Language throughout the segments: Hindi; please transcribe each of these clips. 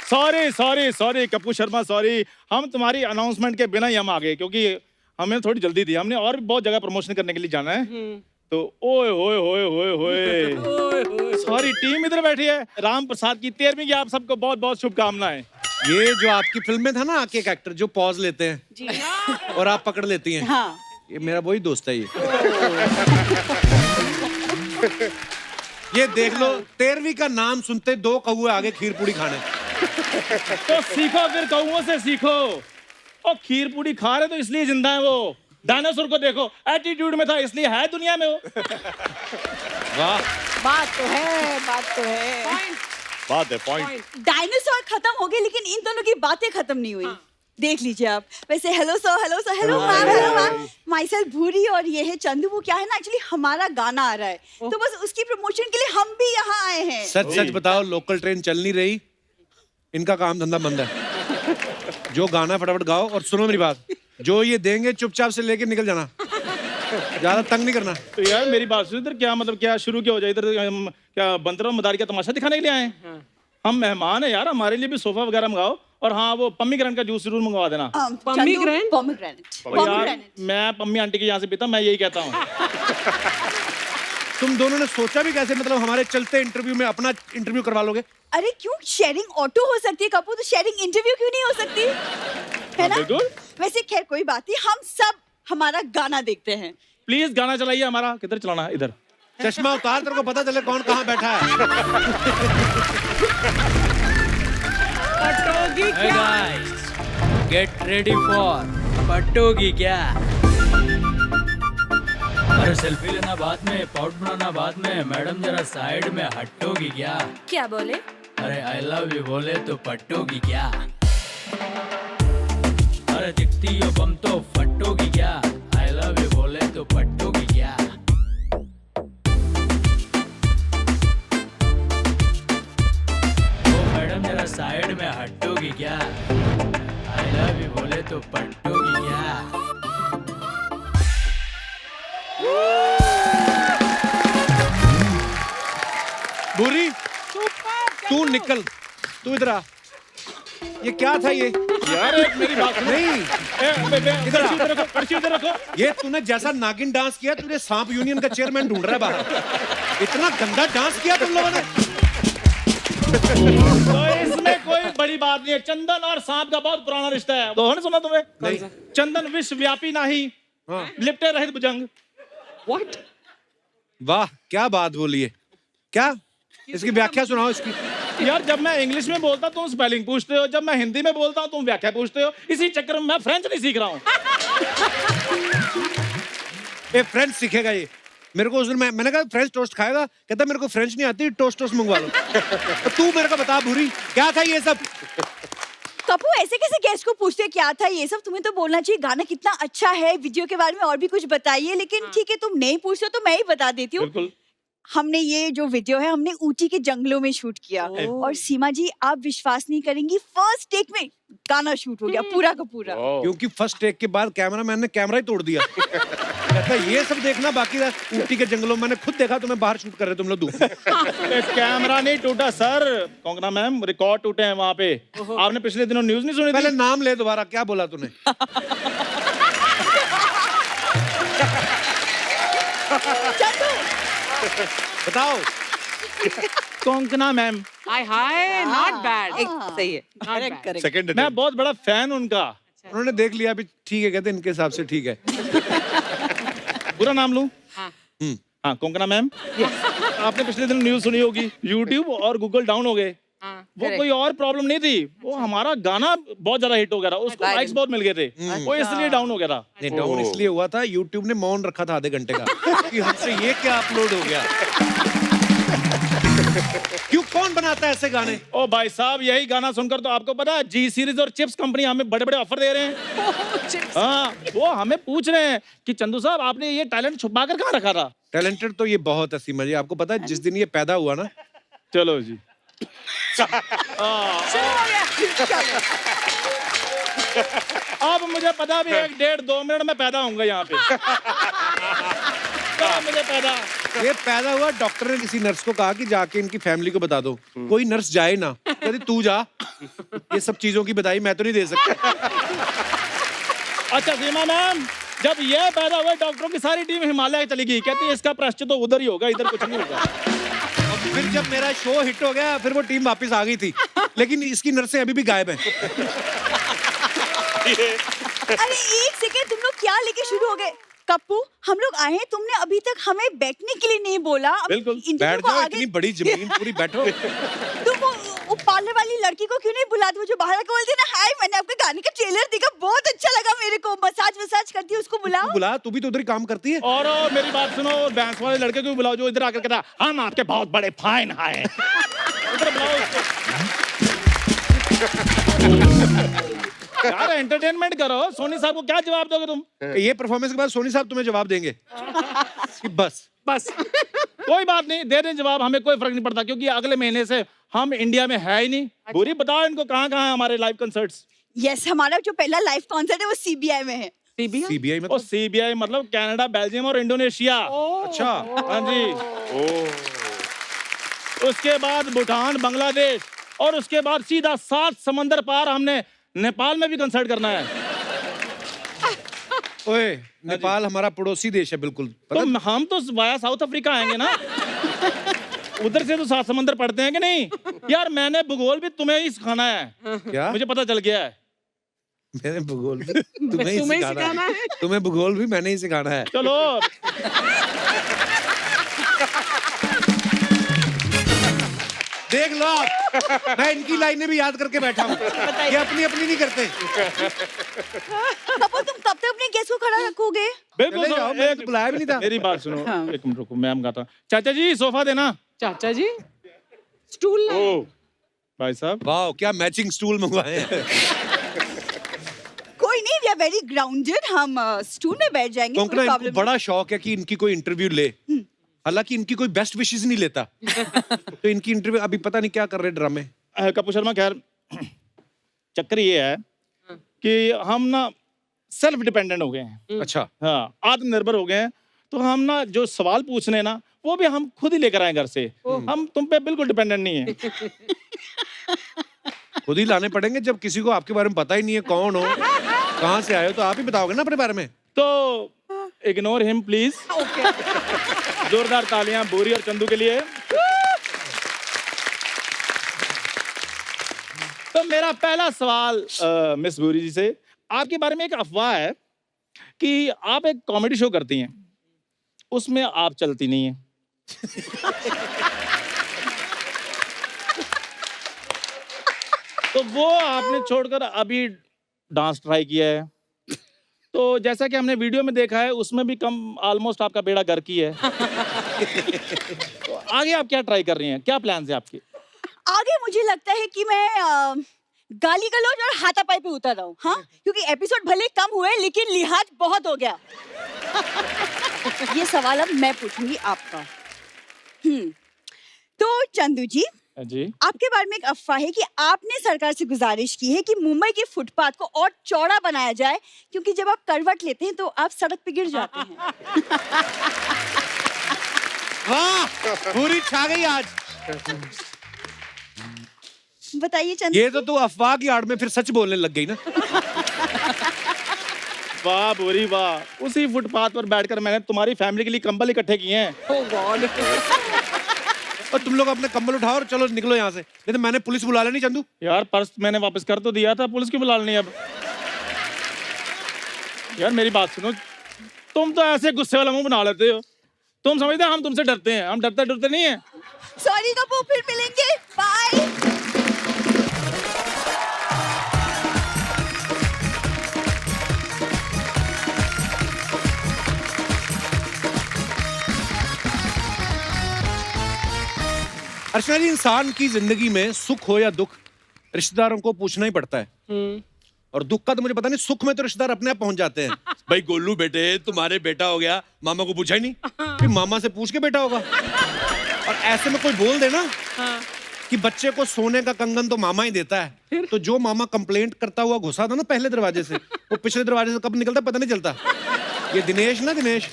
Sorry sorry sorry Kapoor Sharma, sorry. हम तुम्हारी अनाउंसमेंट के बिना ही हम आ गए, क्योंकि हमें थोड़ी जल्दी थी। हमने और भी बहुत जगह प्रमोशन करने के लिए जाना है। तो ओए होए होए होए होए, सारी टीम इधर बैठी है। राम प्रसाद की 13वीं की आप सबको बहुत बहुत शुभकामनाएं। ये जो आपकी फिल्म में था ना, आके एक एक्टर जो पॉज लेते हैं जी हाँ। और आप पकड़ लेती हैं। हाँ। ये मेरा वही दोस्त है ये। ये देख लो, 13वीं का नाम सुनते 2 कौवे आगे खीर पूड़ी खाने। तो सीखो, फिर कौओं से सीखो। और खीर पूड़ी खा रहे तो इसलिए जिंदा है वो। डायनासोर को देखो, एटीट्यूड में था इसलिए है दुनिया में वो। वाह, बात तो है, बात तो है। बात है, पॉइंट। डायनासोर खत्म हो गए, लेकिन इन दोनों की बातें खत्म नहीं हुई। देख लीजिए आप। वैसे hello sir, hello sir, hello ma'am, hello ma'am. My self भूरी और ये है चंदू। वो क्या है ना, एक्चुअली हमारा गाना आ रहा है, तो बस उसकी प्रमोशन के लिए हम भी यहाँ आए हैं। सच सच बताओ, लोकल ट्रेन चल नहीं रही, इनका काम धंधा बंद है। जो गाना फटाफट गाओ और सुनो मेरी बात, जो ये देंगे चुपचाप से लेके निकल जाना, ज्यादा तंग नहीं करना। तो यार मेरी बात सुन, इधर क्या मतलब, क्या शुरू क्या हो जाए इधर? हम क्या बंदरों मदारी का तमाशा दिखाने के लिए आए हैं? हम मेहमान है यार, हमारे लिए भी सोफा वगैरह मंगाओ। और हाँ, वो पम्मी ग्रैंड का जूस जरूर मंगवा देना। Pomegranate? और यार मैं पम्मी आंटी के यहाँ से पीता, मैं यही कहता हूँ। तुम दोनों ने सोचा भी कैसे, मतलब हमारे चलते इंटरव्यू में अपना इंटरव्यू करवा लोगे? अरे क्यों, शेयरिंग ऑटो हो सकती है कपूर, तो शेयरिंग इंटरव्यू क्यों नहीं हो सकती? है ना? बिल्कुल। वैसे खैर कोई बात नहीं, हम सब हमारा गाना देखते हैं। प्लीज गाना चलाइए हमारा। किधर चलाना है? इधर। चश्मा उतार, तेरे को पता चले कौन कहाँ बैठा है। पटोगी Hey क्या? guys, get ready for पटोगी क्या? अरे सेल्फी लेना बाद में, पाउट बनाना बाद में, मैडम जरा साइड में हटोगी क्या? क्या बोले? अरे आई लव यू बोले तो पटोगी क्या? अरे दिखती हो बम तो फटोगी क्या? आई लव यू बोले तो पटोगी क्या? ओ मैडम जरा साइड में हटोगी क्या? आई लव यू बोले तो पटोगी क्या? भूरी, तू निकल, तू इधर आ। ये क्या था ये? यार एक मेरी बात सुनो। नहीं, इधर रखो, कर्ची इधर रखो। ये तूने जैसा नागिन डांस किया, तुझे सांप यूनियन का चेयरमैन ढूंढ रहा है बाहर। इतना गंदा डांस किया तुम लोगों ने। तो इसमें कोई बड़ी बात नहीं है। चंदन और सांप का बहुत पुराना रिश्ता है। तो नहीं सुना तुम्हें? नहीं। चंदन विश्वव्यापी नाही, हाँ। लिपटे रहित भुजंग। What? वाह, क्या बात बोली है। क्या? इसकी व्याख्या सुनाओ इसकी। यार जब मैं इंग्लिश में बोलता तुम स्पेलिंग पूछते हो, जब मैं हिंदी में बोलता हूँ तुम व्याख्या पूछते हो। इसी चक्कर में मैं फ्रेंच नहीं सीख रहा हूँ। ये फ्रेंच सीखेगा ये। मेरे को उस दिन मैंने कहा फ्रेंच टोस्ट खाएगा, कहता मेरे को फ्रेंच नहीं आती, टोस्ट मंगवा लो। तो तू मेरे को बता भूरी, क्या था ये सब? कपू ऐसे कैसे गेस्ट को पूछते हैं क्या था ये सब? तुम्हें तो बोलना चाहिए गाना कितना अच्छा है, वीडियो के बारे में और भी कुछ बताइए। लेकिन ठीक है, तुम नहीं पूछते तो मैं ही बता देती हूँ। बिल्कुल। हमने ये जो वीडियो है, हमने ऊटी के जंगलों में शूट किया। और सीमा जी, आप विश्वास नहीं करेंगी, फर्स्ट टेक में गाना शूट हो गया पूरा का पूरा। क्योंकि फर्स्ट टेक के बाद कैमरामैन ने कैमरा ही तोड़ दिया। कहता ये सब देखना बाकी था, ऊटी के जंगलों में मैंने खुद देखा तुम्हें बाहर शूट कर रहे तुम लोग दूर। कैमरा नहीं टूटा सर, कंगना मैम, रिकॉर्ड टूटे हैं वहाँ पे। आपने पिछले दिनों न्यूज नहीं सुनी पहले थी? नाम ले दोबारा, क्या बोला तूने? बताओ। Kangana ma'am. Hi hi, not bad. सही है। Correct, correct. सेकंड मैं बहुत बड़ा फैन उनका। उन्होंने देख लिया अभी, ठीक है, कहते इनके हिसाब से ठीक है। पूरा नाम लूं? हाँ. हाँ, कंगना मैम। आपने पिछले दिन न्यूज सुनी होगी, यूट्यूब और गूगल डाउन हो गए। हाँ, वो correct. कोई और प्रॉब्लम नहीं थी, वो हमारा गाना बहुत ज्यादा हिट हो गया था, उसको लाइक्स बहुत मिल गए थे, वो इसलिए डाउन हो गया था। नहीं, डाउन इसलिए हुआ था, यूट्यूब ने मौन रखा था आधे घंटे का कि हमसे ये क्या अपलोड हो गया। क्यों, कौन बनाता है ऐसे गाने? ओ भाई साहब, यही गाना सुनकर तो आपको पता है जी सीरीज और चिप्स कंपनी हमें बड़े बड़े ऑफर दे रहे हैं। हाँ, वो हमें पूछ रहे हैं कि चंदू साहब आपने ये टैलेंट छुपा कर कहाँ रखा था? टैलेंटेड तो ये बहुत है सीमा जी, आपको पता है जिस दिन ये पैदा हुआ ना। चलो जी। अब मुझे पता भी 1, 1.5, 2 मिनट में पैदा होऊंगा यहाँ पे। मुझे पैदा ये पैदा हुआ, डॉक्टर ने किसी नर्स को कहा कि जाके इनकी फैमिली को बता दो। कोई नर्स जाए ना, कहती तू जा, ये सब चीजों की बधाई मैं तो नहीं दे सकता। अच्छा सीमा मैम, जब ये पैदा हुआ डॉक्टरों की सारी टीम हिमालय चली गई, कहती है इसका प्रायश्चित तो उधर ही होगा, इधर कुछ नहीं होगा। अब फिर जब मेरा शो हिट हो गया, फिर वो टीम वापस आ गई थी, लेकिन इसकी नर्सें अभी भी गायब हैं। अरे एक सेकेंड, तुम लोग क्या लेके शुरू हो गए? कप्पू, हम लोग आए हैं, तुमने अभी तक हमें बैठने के लिए नहीं बोला। अब बिल्कुल, interview बैठ को जाओ, आगे- इतनी बड़ी जमीन पूरी बैठो। तुम वो पार्लर वाली लड़की को क्यों नहीं बुलाते? वो जो बाहर आके बोलती है ना, हाय मैंने आपके गाने का ट्रेलर देखा, बहुत अच्छा लगा मेरे को, मसाज करती है, उसको बुलाओ। बुला, तू भी तो उधर ही काम करती है। और मेरी बात सुनो, डांस वाले लड़के को भी बुलाओ जो इधर आकर कहता हम आपके बहुत बड़े फैन हैं। इधर बुलाओ उसको। यार एंटरटेनमेंट करो। सोनी साहब को क्या जवाब दोगे तुम? ये परफॉर्मेंस के बाद सोनी साहब तुम्हें जवाब देंगे कि बस कोई बात नहीं, दे दें जवाब, हमें कोई फर्क नहीं पड़ता, क्योंकि अगले महीने से हम इंडिया में है ही नहीं। पूरी बताओ इनको कहाँ कहाँ है हमारे लाइव कंसर्ट्स? यस, हमारा जो पहला लाइव कॉन्सर्ट है वो सीबीआई में है। सीबीआई में और सीबीआई मतलब कनाडा, बेल्जियम और इंडोनेशिया। अच्छा, हाँ जी। उसके बाद भूटान, बांग्लादेश, और उसके बाद सीधा 7 समंदर पार हमने नेपाल में भी कंसर्ट करना है। ओए नेपाल हमारा पड़ोसी देश है बिल्कुल। तो हम तो वाया साउथ अफ्रीका आएंगे ना, उधर से तो 7 समंदर पड़ते हैं कि नहीं? यार मैंने भूगोल भी तुम्हें ही सिखाना है, क्या? मुझे पता चल गया है। मैंने भूगोल भी तुम्हें ही सिखाना है। तुम्हें भूगोल भी मैंने ही सिखाना है। चलो देख लो, मैं इनकी लाइनें भी याद करके बैठा हूँ, ये अपनी अपनी नहीं करते। कपूर, तुम कब तक अपने गेस्ट को खड़ा रखोगे? बिल्कुल। चले जाओ, मैंने तो बुलाया भी नहीं था। मेरी बात सुनो, एक मिनट रुको, मैं गाता हूँ। चाचा जी सोफा देना। चाचा जी स्टूल लाए। ओ भाई साहब, वाह, क्या मैचिंग स्टूल मंगवाए हैं। कोई नहीं, वी आर वेरी ग्राउंडेड, हम स्टूल में बैठ जाएंगे, कोई कोंकणा, इनको प्रॉब्लम नहीं। बड़ा शौक है कि इनकी कोई इंटरव्यू ले, हालांकि इनकी कोई बेस्ट विशेस नहीं लेता। तो इनकी इंटरव्यू अभी पता नहीं क्या कर रहे ड्रामे। कपूर शर्मा, खैर चक्कर ये है कि हम ना सेल्फ डिपेंडेंट हो गए हैं। अच्छा, हाँ, आत्मनिर्भर हो गए हैं। तो हम ना जो सवाल पूछने ना, वो भी हम खुद ही लेकर आए घर से। हम तुम पे बिल्कुल डिपेंडेंट नहीं है। खुद ही लाने पड़ेंगे, जब किसी को आपके बारे में पता ही नहीं है कौन हो, कहाँ से आए हो, तो आप ही बताओगे ना अपने बारे में। तो इग्नोर हिम प्लीज। जोरदार तालियां बोरी और चंदू के लिए। तो मेरा पहला सवाल मिस बोरी जी से, आपके बारे में एक अफवाह है कि आप एक कॉमेडी शो करती हैं, उसमें आप चलती नहीं हैं। तो वो आपने छोड़कर अभी डांस ट्राई किया है। तो जैसा कि हमने वीडियो में देखा है, उसमें भी कम ऑलमोस्ट आपका बेड़ा घर की है। तो आगे आप क्या ट्राई कर रही हैं? क्या प्लान है आपके? आगे मुझे लगता है कि मैं गाली गलौज और हाथापाई पे उतर रहा हूँ। हाँ, क्योंकि एपिसोड भले कम हुए लेकिन लिहाज बहुत हो गया। ये सवाल अब मैं पूछूंगी आपका। तो चंदू जी, आपके बारे में एक अफवाह है कि आपने सरकार से गुजारिश की है कि मुंबई के फुटपाथ को और चौड़ा बनाया जाए, क्योंकि जब आप करवट लेते हैं तो आप सड़क पे गिर जाते हैं। वाह, पूरी छा गई आज। बताइए चंदू। ये तो तू अफवाह की आड़ में फिर सच बोलने लग गई ना। वाह बोरी वाह, उसी फुटपाथ पर बैठकर मैंने तुम्हारी फैमिली के लिए कंबल इकट्ठे किए हैं। Oh God. और तुम लोग अपने कंबल उठाओ और चलो निकलो यहाँ से, नहीं तो मैंने पुलिस बुला लेनी। चंदू, यार पर्स मैंने वापस कर तो दिया था, पुलिस क्यों बुला लेनी अब? यार मेरी बात सुनो, तुम तो ऐसे गुस्से वाला मुंह बना लेते हो। तुम समझते हो हम तुमसे डरते हैं? हम डरते डरते नहीं है। सॉरी कपूर, फिर मिलेंगे, बाय। अर्चना जी, इंसान की जिंदगी में सुख हो या दुख, रिश्तेदारों को पूछना ही पड़ता है। और दुख का तो मुझे पता नहीं, सुख में तो रिश्तेदार अपने आप पहुंच जाते हैं। भाई गोलू बेटे, तुम्हारे बेटा हो गया, मामा को पूछा ही नहीं, फिर मामा से पूछ के बेटा होगा। और ऐसे में कोई बोल देना कि बच्चे को सोने का कंगन तो मामा ही देता है, तो जो मामा कंप्लेंट करता हुआ घुसा था ना पहले दरवाजे से, वो पिछले दरवाजे से कब निकलता पता नहीं चलता। ये दिनेश ना, दिनेश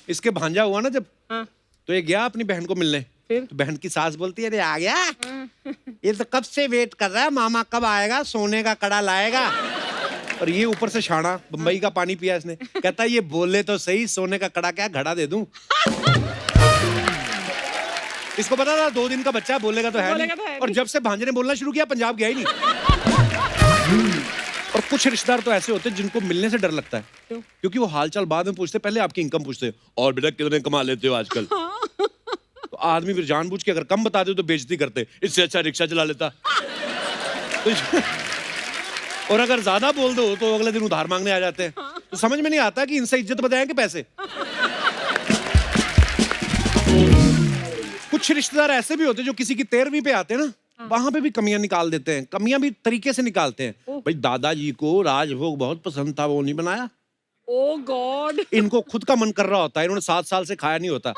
इसके भांजा हुआ ना जब, तो ये गया अपनी बहन को मिलने, तो बहन की सास बोलती है, अरे आ गया, ये तो कब से वेट कर रहा है, मामा कब आएगा, सोने का कड़ा लाएगा। और ये ऊपर से छाना, बम्बई का पानी पिया इसने, कहता है ये बोले तो सही, सोने का कड़ा क्या घड़ा दे दूं। इसको पता था 2 दिन का बच्चा है, बोलेगा तो है नहीं। और जब से भांजे ने बोलना शुरू किया, पंजाब गया ही नहीं। और कुछ रिश्तेदार तो ऐसे होते हैं जिनको मिलने से डर लगता है, क्योंकि वो हालचाल बाद में पूछते, पहले आपकी इनकम पूछते हैं, और बेटा कितने कमा लेते हो आजकल। तो आदमी फिर जानबूझ के अगर कम बता दे तो बेइज्जती करते, इससे अच्छा रिक्शा चला लेता। तो और अगर ज्यादा बोल दो तो अगले दिन उधार मांगने आ जाते हैं। तो समझ में नहीं आता कि इनसे इज्जत बताएं कि पैसे। कुछ रिश्तेदार ऐसे भी होते हैं जो किसी की 13वीं पे आते हैं ना, वहां पे भी कमियां निकाल देते हैं, कमियां भी तरीके से निकालते हैं। भाई दादाजी को राजभोग बहुत पसंद था, वो नहीं बनाया। ओह गॉड। इनको खुद का मन कर रहा होता है, इन्होंने 7 साल से खाया नहीं होता।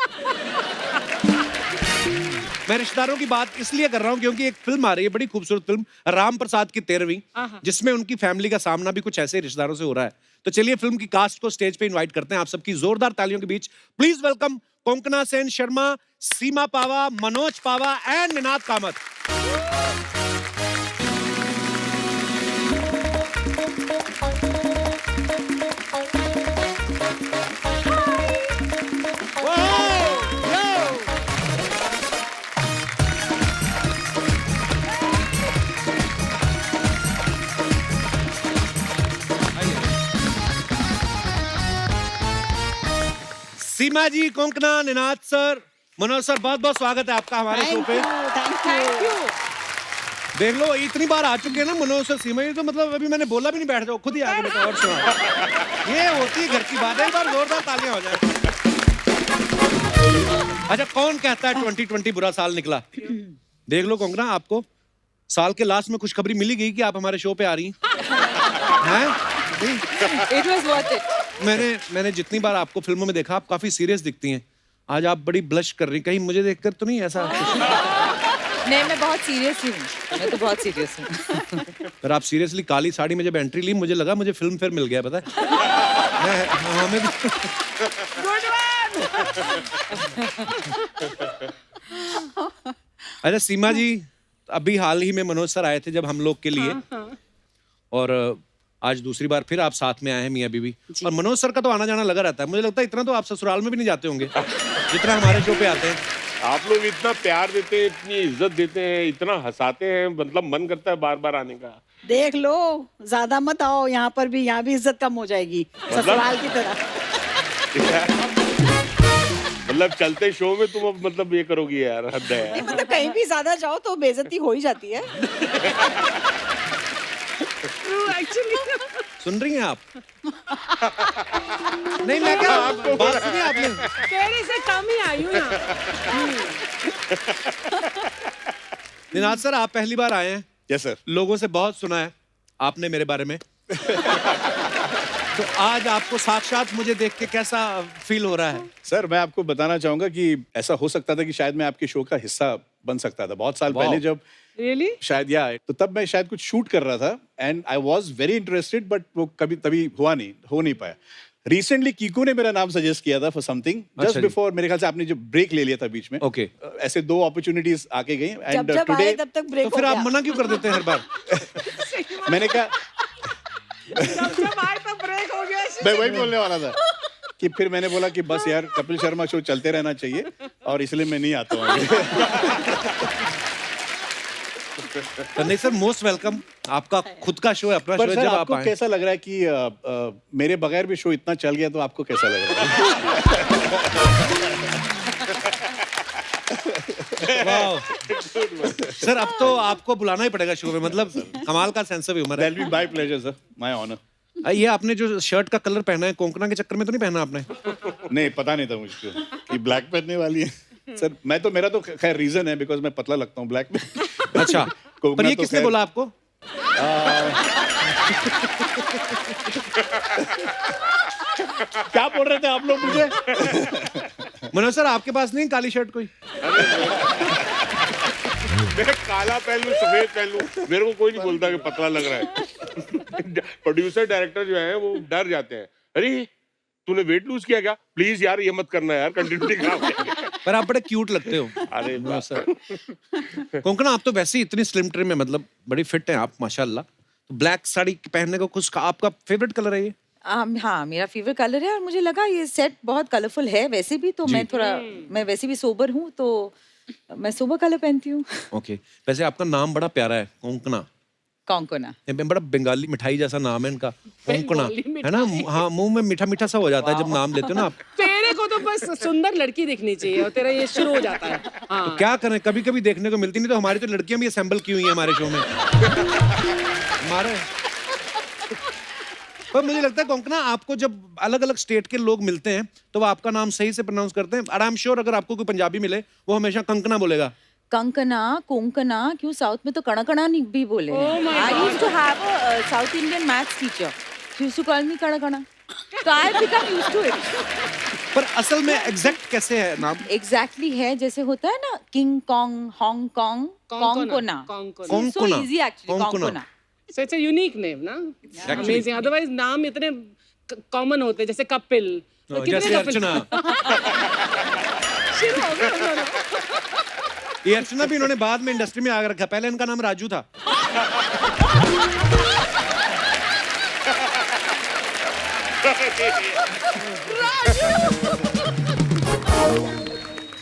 मैं रिश्तेदारों की बात इसलिए कर रहा हूँ क्योंकि एक फिल्म आ रही है, बड़ी खूबसूरत फिल्म, राम प्रसाद की 13वीं, जिसमें उनकी फैमिली का सामना भी कुछ ऐसे रिश्तेदारों से हो रहा है। तो चलिए फिल्म की कास्ट को स्टेज पे इनवाइट करते हैं। आप सबकी जोरदार तालियों के बीच please welcome Konkona Sen Sharma, Seema Pahwa, Manoj Pahwa and Ninad Kamat. Seema ji, Konkona, Ninad sir, Manoj sir, बहुत बहुत स्वागत है आपका हमारे शो पे। Thank you. देख लो इतनी बार आ चुके हैं ना मनोज सर, सीमा जी, तो मतलब अभी मैंने बोला भी नहीं, बैठ जाओ, खुद ही आगे बेटा और सुना। ये होती है घर की बात है। एक बार जोरदार तालियां हो जाए। अच्छा, कौन कहता है 2020 बुरा साल निकला? देख लो कोंकणा, आपको साल के लास्ट में खुशखबरी मिली गई कि आप हमारे शो पे आ रही हैं। It was worth it. मैंने जितनी बार आपको फिल्मों में देखा, आप काफी सीरियस दिखती हैं। आज आप बड़ी ब्लश कर रही, कहीं मुझे देखकर तो नहीं ऐसा? नहीं, मैं बहुत सीरियस हूँ, मैं तो बहुत सीरियस हूँ। पर आप सीरियसली काली साड़ी में जब एंट्री ली, मुझे लगा मुझे फिल्म फेयर मिल गया, पता है? हमें भी। अच्छा सीमा जी, अभी हाल ही में मनोज सर आए थे जब हम लोग के लिए, और आज दूसरी बार फिर आप साथ में आए हैं मियां बीवी। और मनोज सर का तो आना जाना लगा रहता है, मुझे लगता है इतना तो आप ससुराल में भी नहीं जाते होंगे जितना हमारे शो पे आते हैं। आप लोग इतना प्यार देते हैं, इतनी इज्जत देते हैं, इतना हंसाते हैं, मतलब मन करता है बार बार आने का। देख लो, ज्यादा मत आओ, यहाँ पर भी, यहाँ भी इज्जत कम हो जाएगी ससुराल की तरह। मतलब चलते शो में तुम अब मतलब ये करोगी यार, हद है यार। मतलब कहीं भी ज्यादा जाओ तो बेइज्जती हो ही जाती है। सुन रही हैं आप? नहीं, मैं क्या बात सुनी आपने? तेरे से कम ही आई हूँ ना। निनाद सर, आप पहली बार आए हैं। Yes sir. लोगों से बहुत सुना है आपने मेरे बारे में। तो आज आपको साक्षात मुझे देख के कैसा फील हो रहा है? सर मैं आपको बताना चाहूंगा कि ऐसा हो सकता था कि शायद मैं आपके शो का हिस्सा बन सकता था बहुत साल पहले, जब Really? शायद या तो तब मैं शायद कुछ शूट कर रहा था and I was very interested, but वो कभी तभी हो नहीं पाया। रिसेंटली कीकू ने मेरा नाम सजेस्ट किया था फॉर समथिंग जस्ट बिफोर, मेरे ख्याल से आपने जो ब्रेक ले लिया था बीच में। ओके। ऐसे 2 अपॉर्चुनिटीज आके गई एंड जब टुडे आए तब तक ब्रेक तो फिर आप मना क्यों कर देते हैं हर बार? मैंने कहा, जब आए तो ब्रेक हो गया। मैं वही बोलने वाला था कि फिर मैंने बोला कि बस यार कपिल शर्मा शो चलते रहना चाहिए और इसलिए मैं नहीं आता हूँ आगे। तो नहीं सर, मोस्ट वेलकम। आपका खुद का शो है, अपना शो पर है, सर जब आप आपको आए। कैसा कैसा लग रहा है कि मेरे बगैर भी शो इतना चल गया, तो आपको कैसा लग रहा है? सर अब तो आपको बुलाना ही पड़ेगा शो में, मतलब कमाल का सेंस ऑफ ह्यूमर है। That'll be my pleasure, sir. My honor. ये आपने जो शर्ट का कलर पहना है, कोंकणा के चक्कर में तो नहीं पहना आपने? नहीं, पता नहीं था मुझको कि ब्लैक पहनने वाली है। सर मेरा तो खैर रीजन है, बिकॉज मैं पतला लगता हूँ ब्लैक में। अच्छा, पर ये तो किसने बोला आपको? क्या बोल रहे थे आप लोग मुझे? मनोज सर, आपके पास नहीं काली शर्ट कोई? मैं काला पहन लूं, सफेद पहन लूं, मेरे को कोई नहीं बोलता कि पतला लग रहा है। प्रोड्यूसर डायरेक्टर जो है वो डर जाते हैं, अरे तूने वेट लूज किया क्या? प्लीज यार ये मत करना यार, कंटिन्यूटी खराब है। पर आप बड़े क्यूट लगते हो। अरे सर कोंकणा, आप तो वैसे ही इतनी स्लिम ट्रिम है, मतलब बड़ी फिट हैं आप माशाल्लाह। तो ब्लैक साड़ी पहनने को कुछ आपका फेवरेट कलर है ये? हाँ, मेरा फेवरेट कलर है और मुझे लगा ये सेट बहुत कलरफुल है वैसे भी, तो मैं वैसे भी सोबर हूँ, तो मैं सोबर कलर पहनती हूँ। ओके, वैसे आपका नाम बड़ा प्यारा है, कोंकणा। कोंकणा बड़ा बंगाली मिठाई जैसा नाम है इनका, कोंकणा, है ना? हाँ, मुंह में मीठा मीठा सा हो जाता है जब नाम लेते हो ना आप। तेरे को तो बस सुंदर लड़की दिखनी चाहिए और तेरा ये शुरू हो जाता है। हाँ। तो क्या करें, कभी कभी देखने को मिलती नहीं, तो हमारी तो लड़कियां भी असेंबल की हुई हैं हमारे शो में। हमारे पर मुझे लगता है कोंकणा, आपको जब अलग अलग स्टेट के लोग मिलते हैं तो वो आपका नाम सही से प्रोनाउंस करते हैं। आई एम श्योर अगर आपको कोई पंजाबी मिले वो हमेशा कंकना बोलेगा। कंकना, कोंकणा, क्यों साउथ में तो कणकणा भी बोले हैं। I used to have a south Indian maths teacher, she used to call me Kankana, तो I become used to it. पर असल में एग्जैक्ट कैसे है नाम? एग्जैक्टली है जैसे होता है ना king Kong, Hong Kong, Konkona, so easy actually, Konkona. So it's a unique name, ना? Amazing. Otherwise नाम इतने कॉमन होते हैं जैसे कपिल। तो जैसे अर्चना। शुरू हो गया। ये अर्चना भी इन्होंने बाद में इंडस्ट्री में आ रखा, पहले इनका नाम राजू था।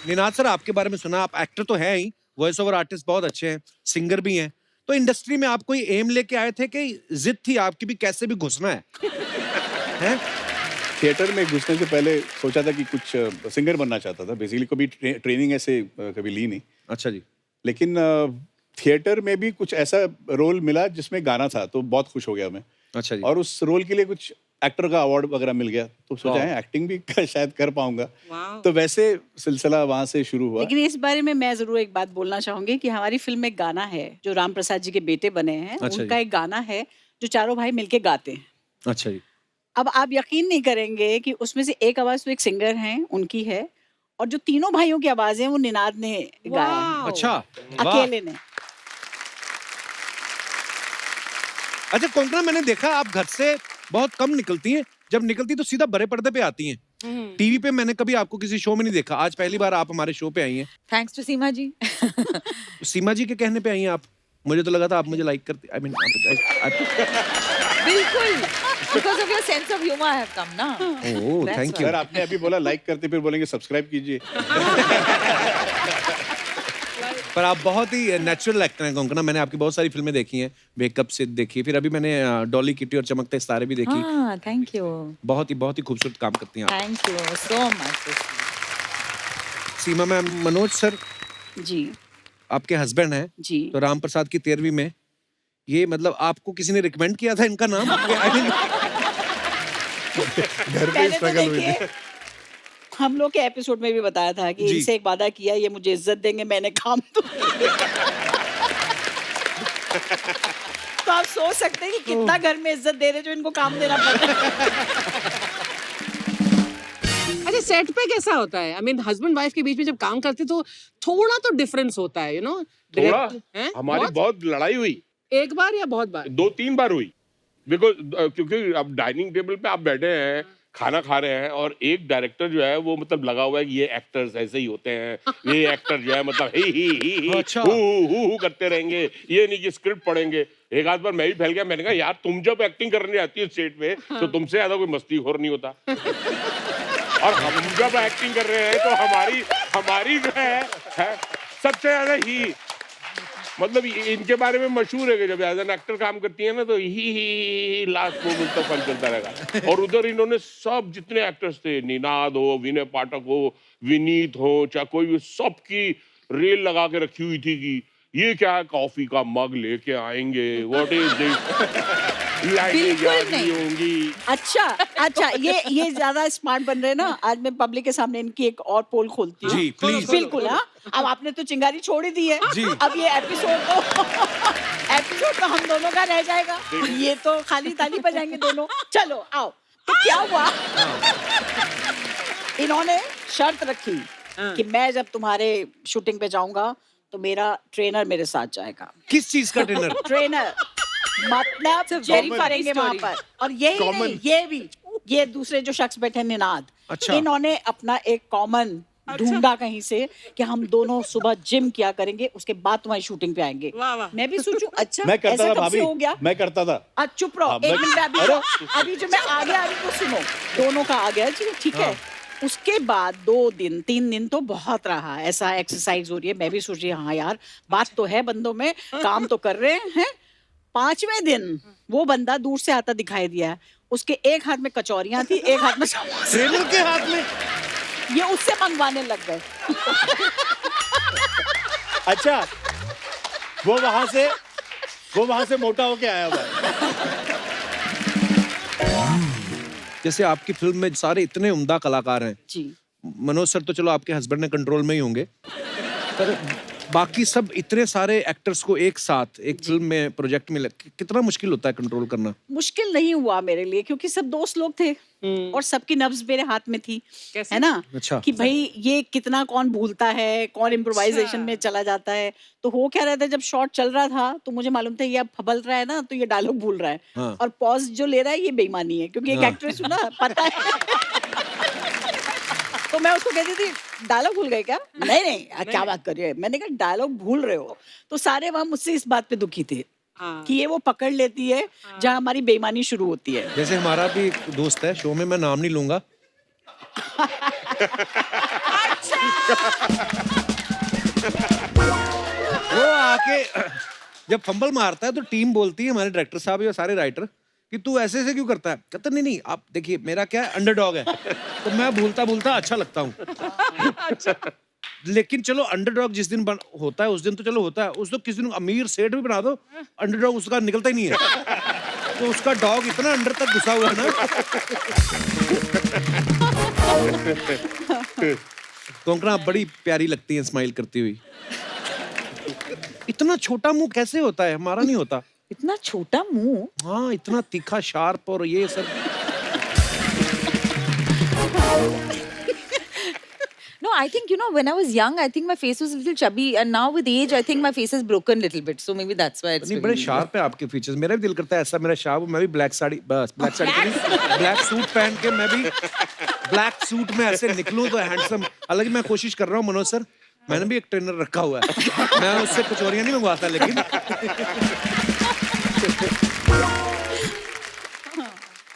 निनाद सर, आपके बारे में सुना, आप एक्टर तो हैं ही, वॉइस ओवर आर्टिस्ट बहुत अच्छे हैं, सिंगर भी हैं, तो इंडस्ट्री में आप कोई एम लेके आए थे कि जिद थी आपकी भी कैसे भी घुसना है? हैं? थिएटर में घुसने से पहले सोचा था कि कुछ सिंगर बनना चाहता था। बेसिकली कभी ट्रेनिंग ऐसे कभी ली नहीं। अच्छा जी। लेकिन थिएटर में भी कुछ ऐसा रोल मिला जिसमें गाना था, तो बहुत खुश हो गया मैं। अच्छा जी। और उस रोल के लिए कुछ एक्टर का अवार्ड वगैरह मिल गया, तो सोचा है एक्टिंग भी शायद कर पाऊंगा। तो वैसे सिलसिला वहां से शुरू हुआ। लेकिन इस बारे में मैं जरूर एक बात बोलना चाहूंगी कि हमारी फिल्म में एक गाना है जो राम प्रसाद जी के बेटे बने हैं। अच्छा उनका एक गाना है जो चारों भाई मिलके गाते हैं। अच्छा जी। अब आप यकीन नहीं करेंगे कि उसमें से एक आवाज तो एक सिंगर हैं, उनकी है, और जो तीनों भाइयों की आवाज है वो निनाद ने गाया है, अच्छा, अकेले ने। अच्छा कोंकणा, मैंने देखा आप घर से बहुत कम निकलती हैं, जब निकलती तो सीधा बड़े पर्दे पे आती हैं। टीवी पे मैंने कभी आपको किसी शो में नहीं देखा, आज पहली बार आप हमारे शो पे आई हैं। थैंक्स टू सीमा जी। सीमा जी के कहने पे आई हैं आप? मुझे तो लगा था आप मुझे लाइक करते, आई मीन बिल्कुल, because of your sense of humour I have come ना। ओह, थैंक यू। सर आपने अभी बोला लाइक करते, फिर बोलेंगे सब्सक्राइब कीजिए। पर आप बहुत ही नेचुरल एक्टर हैं कोंकणा, मैंने आपकी बहुत सारी फिल्में देखी हैं, वेकअप से देखी, फिर अभी मैंने डॉली किटी और चमकते सितारे भी देखी। हाँ, थैंक यू। बहुत ही खूबसूरत काम करती हैं आप। Thank you so much. Seema ma'am, Manoj sir ji आपके हस्बैंड हैं जी। तो राम प्रसाद की 13वीं में ये मतलब आपको किसी ने रिकमेंड किया था इनका नाम? घर पे स्ट्रगल हुई थी। हम लोग के एपिसोड में भी बताया था कि इनसे एक वादा किया, ये मुझे इज्जत देंगे, मैंने काम तो तो आप सोच सकते हैं कि कितना घर में इज्जत दे रहे जो इनको काम देना पड़ रहा है। अच्छा, सेट पे कैसा होता है? आई मीन हस्बैंड वाइफ के बीच में जब काम करते तो थोड़ा तो डिफरेंस होता है, यू नो? थोड़ा हमारी बहुत लड़ाई हुई, एक बार या बहुत बार? 2-3 बार हुई। बिकॉज क्योंकि अब डाइनिंग टेबल पे आप बैठे हैं, खाना खा रहे हैं, और एक डायरेक्टर जो है वो मतलब लगा हुआ है कि ये एक्टर्स ऐसे ही होते हैं, ये एक्टर जो है मतलब ही अच्छा। हु करते रहेंगे, ये नहीं कि स्क्रिप्ट पढ़ेंगे। एक आध बार मैं भी फैल गया, मैंने कहा यार तुम जब एक्टिंग करने आती है स्टेज पे तो तुमसे ज्यादा कोई मस्तीखोर नहीं होता। और हम जब एक्टिंग कर रहे हैं तो हमारी जो है सबसे ज्यादा ही मतलब इनके बारे में मशहूर है कि जब एज एन एक्टर काम करती है ना तो ही लास्ट मोमेंट तक फन चलता रहेगा। और उधर इन्होंने सब जितने एक्टर्स थे, निनाद हो, विनय पाठक हो, विनीत हो, चाहे कोई भी, सबकी रेल लगा के रखी हुई थी कि ये क्या है, कॉफी का मग लेके आएंगे, व्हाट इज दिस, लाइटें जलती होंगी। अच्छा, ये ज्यादा स्मार्ट बन रहे हैं ना। आज मैं पब्लिक के सामने इनकी एक और पोल खोलती हूँ। जी, प्लीज। बिल्कुल। हाँ, अब आपने तो चिंगारी छोड़ ही दी है जी। अब ये एपिसोड तो हम दोनों का रह जाएगा। ये तो खाली ताली बजाएंगे दोनों। चलो आओ। तो क्या हुआ, इन्होंने शर्त रखी कि मैं जब तुम्हारे शूटिंग पे जाऊंगा तो मेरा ट्रेनर मेरे साथ जाएगा। किस चीज का ट्रेनर? ट्रेनर मतलब जेरी करेंगे वहां पर। और यही नहीं, ये भी, ये दूसरे जो शख्स बैठे निनाद, अच्छा। इन्होंने अपना एक कॉमन ढूंढा कहीं से कि हम दोनों सुबह जिम किया करेंगे, उसके बाद तुम्हारी शूटिंग पे आएंगे। वाह, वाह। मैं भी सोचूं अच्छा मैं करता ऐसा था कब भाभी, से हो गया? मैं करता था। आज चुप रहो, हाँ, एक मैं- मिनट अभी जो मैं आ गया अभी तो सुनो, दोनों का आ गया जी, ठीक है। उसके बाद 2 दिन 3 दिन तो बहुत रहा ऐसा, एक्सरसाइज हो रही है, मैं भी सोच रही हाँ यार बात तो है बंदों में, काम तो कर रहे हैं। 5वें दिन वो बंदा दूर से आता दिखाई दिया, उसके एक हाथ में कचौरियां थी, एक हाथ में समोसे। ट्रेनर के हाथ में। ये उससे मंगवाने लग गए। अच्छा, वो वहां से मोटा होके आया हुआ है। जैसे आपकी फिल्म में सारे इतने उम्दा कलाकार हैं, जी मनोज सर तो चलो आपके हस्बैंड ने कंट्रोल में ही होंगे, पर बाकी सब इतने सारे एक्टर्स को एक साथ एक फिल्म में प्रोजेक्ट में कितना मुश्किल होता है कंट्रोल करना? मुश्किल नहीं हुआ मेरे लिए, क्योंकि सब दोस्त लोग थे और सबकी नब्ज मेरे हाथ में थी, कैसे? है ना? अच्छा। कि भाई ये कितना कौन भूलता है, कौन इम्प्रोवाइजेशन में चला जाता है। तो हो क्या रहा था, जब शॉट चल रहा था तो मुझे मालूम था ये अब फबल रहा है ना, तो ये डायलॉग भूल रहा है। हाँ। और पॉज जो ले रहा है ये बेईमानी है, क्योंकि एक एक्ट्रेस हूँ ना, पता है। तो मैं उसको कहती थी डायलॉग भूल गए क्या? नहीं क्या बात कर रही है, मैंने कहा डायलॉग भूल रहे हो। तो सारे वहां मुझसे इस बात पे दुखी थे कि ये वो पकड़ लेती है जहाँ हमारी बेईमानी शुरू होती है। जैसे हमारा भी एक दोस्त है शो में, मैं नाम नहीं लूंगा। वो आके जब फंबल मारता है तो टीम बोलती है, हमारे डायरेक्टर साहब या सारे राइटर, कि तू ऐसे क्यों करता है? कहता नहीं आप देखिए मेरा क्या है, अंडरडॉग है तो मैं भूलता अच्छा लगता हूँ। लेकिन चलो अंडरडॉग जिस दिन होता है उस दिन तो चलो होता है, उस दिन किसी दिन अमीर सेठ भी बना दो, अंडरडॉग उसका निकलता ही नहीं है। तो उसका डॉग इतना अंदर तक घुसा हुआ है ना। कोंकणा आप बड़ी प्यारी लगती हैं स्माइल करती हुई। इतना छोटा मुंह कैसे होता है? हमारा नहीं होता इतना छोटा मुंह। हाँ, इतना तीखा शार्प और ये सब। No, I think, when I was young, I think my face was a little chubby, and now with age, I think my face has broken a little bit. So maybe that's why it's. नहीं, बड़े शार्प है आपके फीचर्स। मेरा भी दिल करता है ऐसा मेरा शार्प, मैं भी ब्लैक साड़ी ब्लैक सूट पहन के मैं भी ब्लैक सूट में ऐसे निकलूं तो हैंडसम। हालांकि मैं कोशिश कर रहा हूँ मनोज सर, मैंने भी एक ट्रेनर रखा हुआ है, मैं उससे कचौरियां नहीं मंगवाता, लेकिन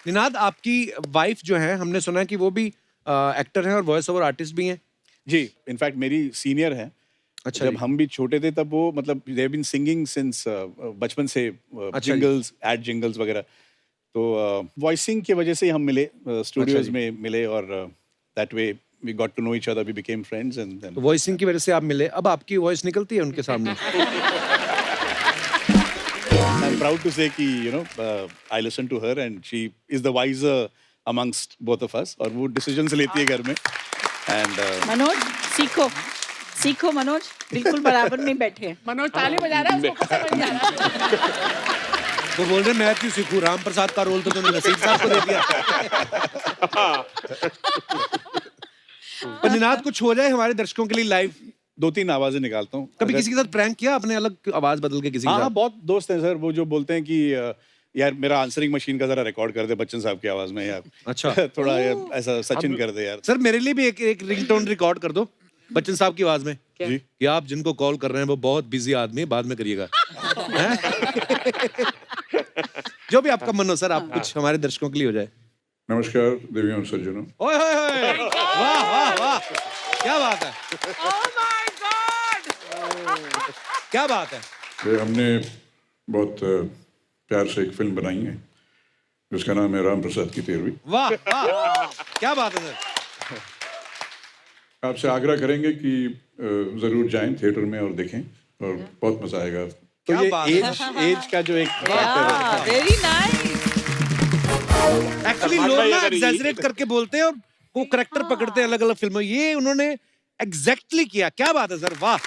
निनाद आपकी वाइफ जो है, हमने सुना है कि वो भी एक्टर हैं और वॉइस ओवर आर्टिस्ट भी हैं। जी, इनफैक्ट मेरी सीनियर है। अच्छा जब जी। हम भी छोटे थे तब वो मतलब they have been singing since बचपन से, जिंगल्स, एड जिंगल्स वगैरह। तो वॉइसिंग की वजह से ही हम मिले, स्टूडियोज में मिले, और that way we got to know each other, we became friends, and then तो वॉइसिंग की वजह से आप मिले। अब आपकी वॉइस निकलती है उनके सामने? I am proud to say कि I listen to her and she is the wiser amongst both of us, और वो डिसीजंस लेती है घर में। एंड मनोज सीखो मनोज, बिल्कुल बराबर नहीं बैठे। मनोज ताली बजा रहा है, उसको समझ नहीं आ रहा। वो बोल रहे मैं क्यों सीखूं, राम प्रसाद का रोल तो तूने नसीब साहब को दे दिया। पर निनाद कुछ हो जाए हमारे दर्शकों के लिए लाइव। 2-3 आवाजें निकालता हूँ। कभी किसी के साथ प्रैंक किया आपने, अलग आवाज बदल के किसी के हाँ, साथ? बहुत दोस्त हैं सर, वो जो बोलते हैं कि यार मेरा आंसरिंग मशीन का जरा रिकॉर्ड कर दे बच्चन साहब की आवाज में, यार अच्छा। थोड़ा यार ऐसा सचिन कर दे यार। सर मेरे लिए भी एक रिंगटोन रिकॉर्ड कर दो बच्चन साहब की आवाज में, जी। कि आप जिनको कॉल कर रहे हैं वो बहुत बिजी आदमी है, बाद में करिएगा। हैं? जो भी आपका मन हो सर, आप कुछ हमारे दर्शकों के लिए हो जाए। नमस्कार देवियों और सज्जनों। ओए होए होए, वाह वाह वाह, क्या बात है, क्या बात है। ये हमने बहुत प्यार से एक फिल्म बनाई है जिसका नाम है राम प्रसाद की 13वीं। वाह वाह, क्या बात है सर। आपसे आग्रह करेंगे कि जरूर जाएं थिएटर में और देखें, और बहुत मजा आएगा। तो क्या बात ये एज का जो एक factor है। Very nice. एक्चुअली लोग ना एग्जैजरेट करके बोलते हैं और वो करेक्टर पकड़ते हैं अलग अलग फिल्मों, ये उन्होंने एग्जैक्टली किया। क्या बात है सर, वाह।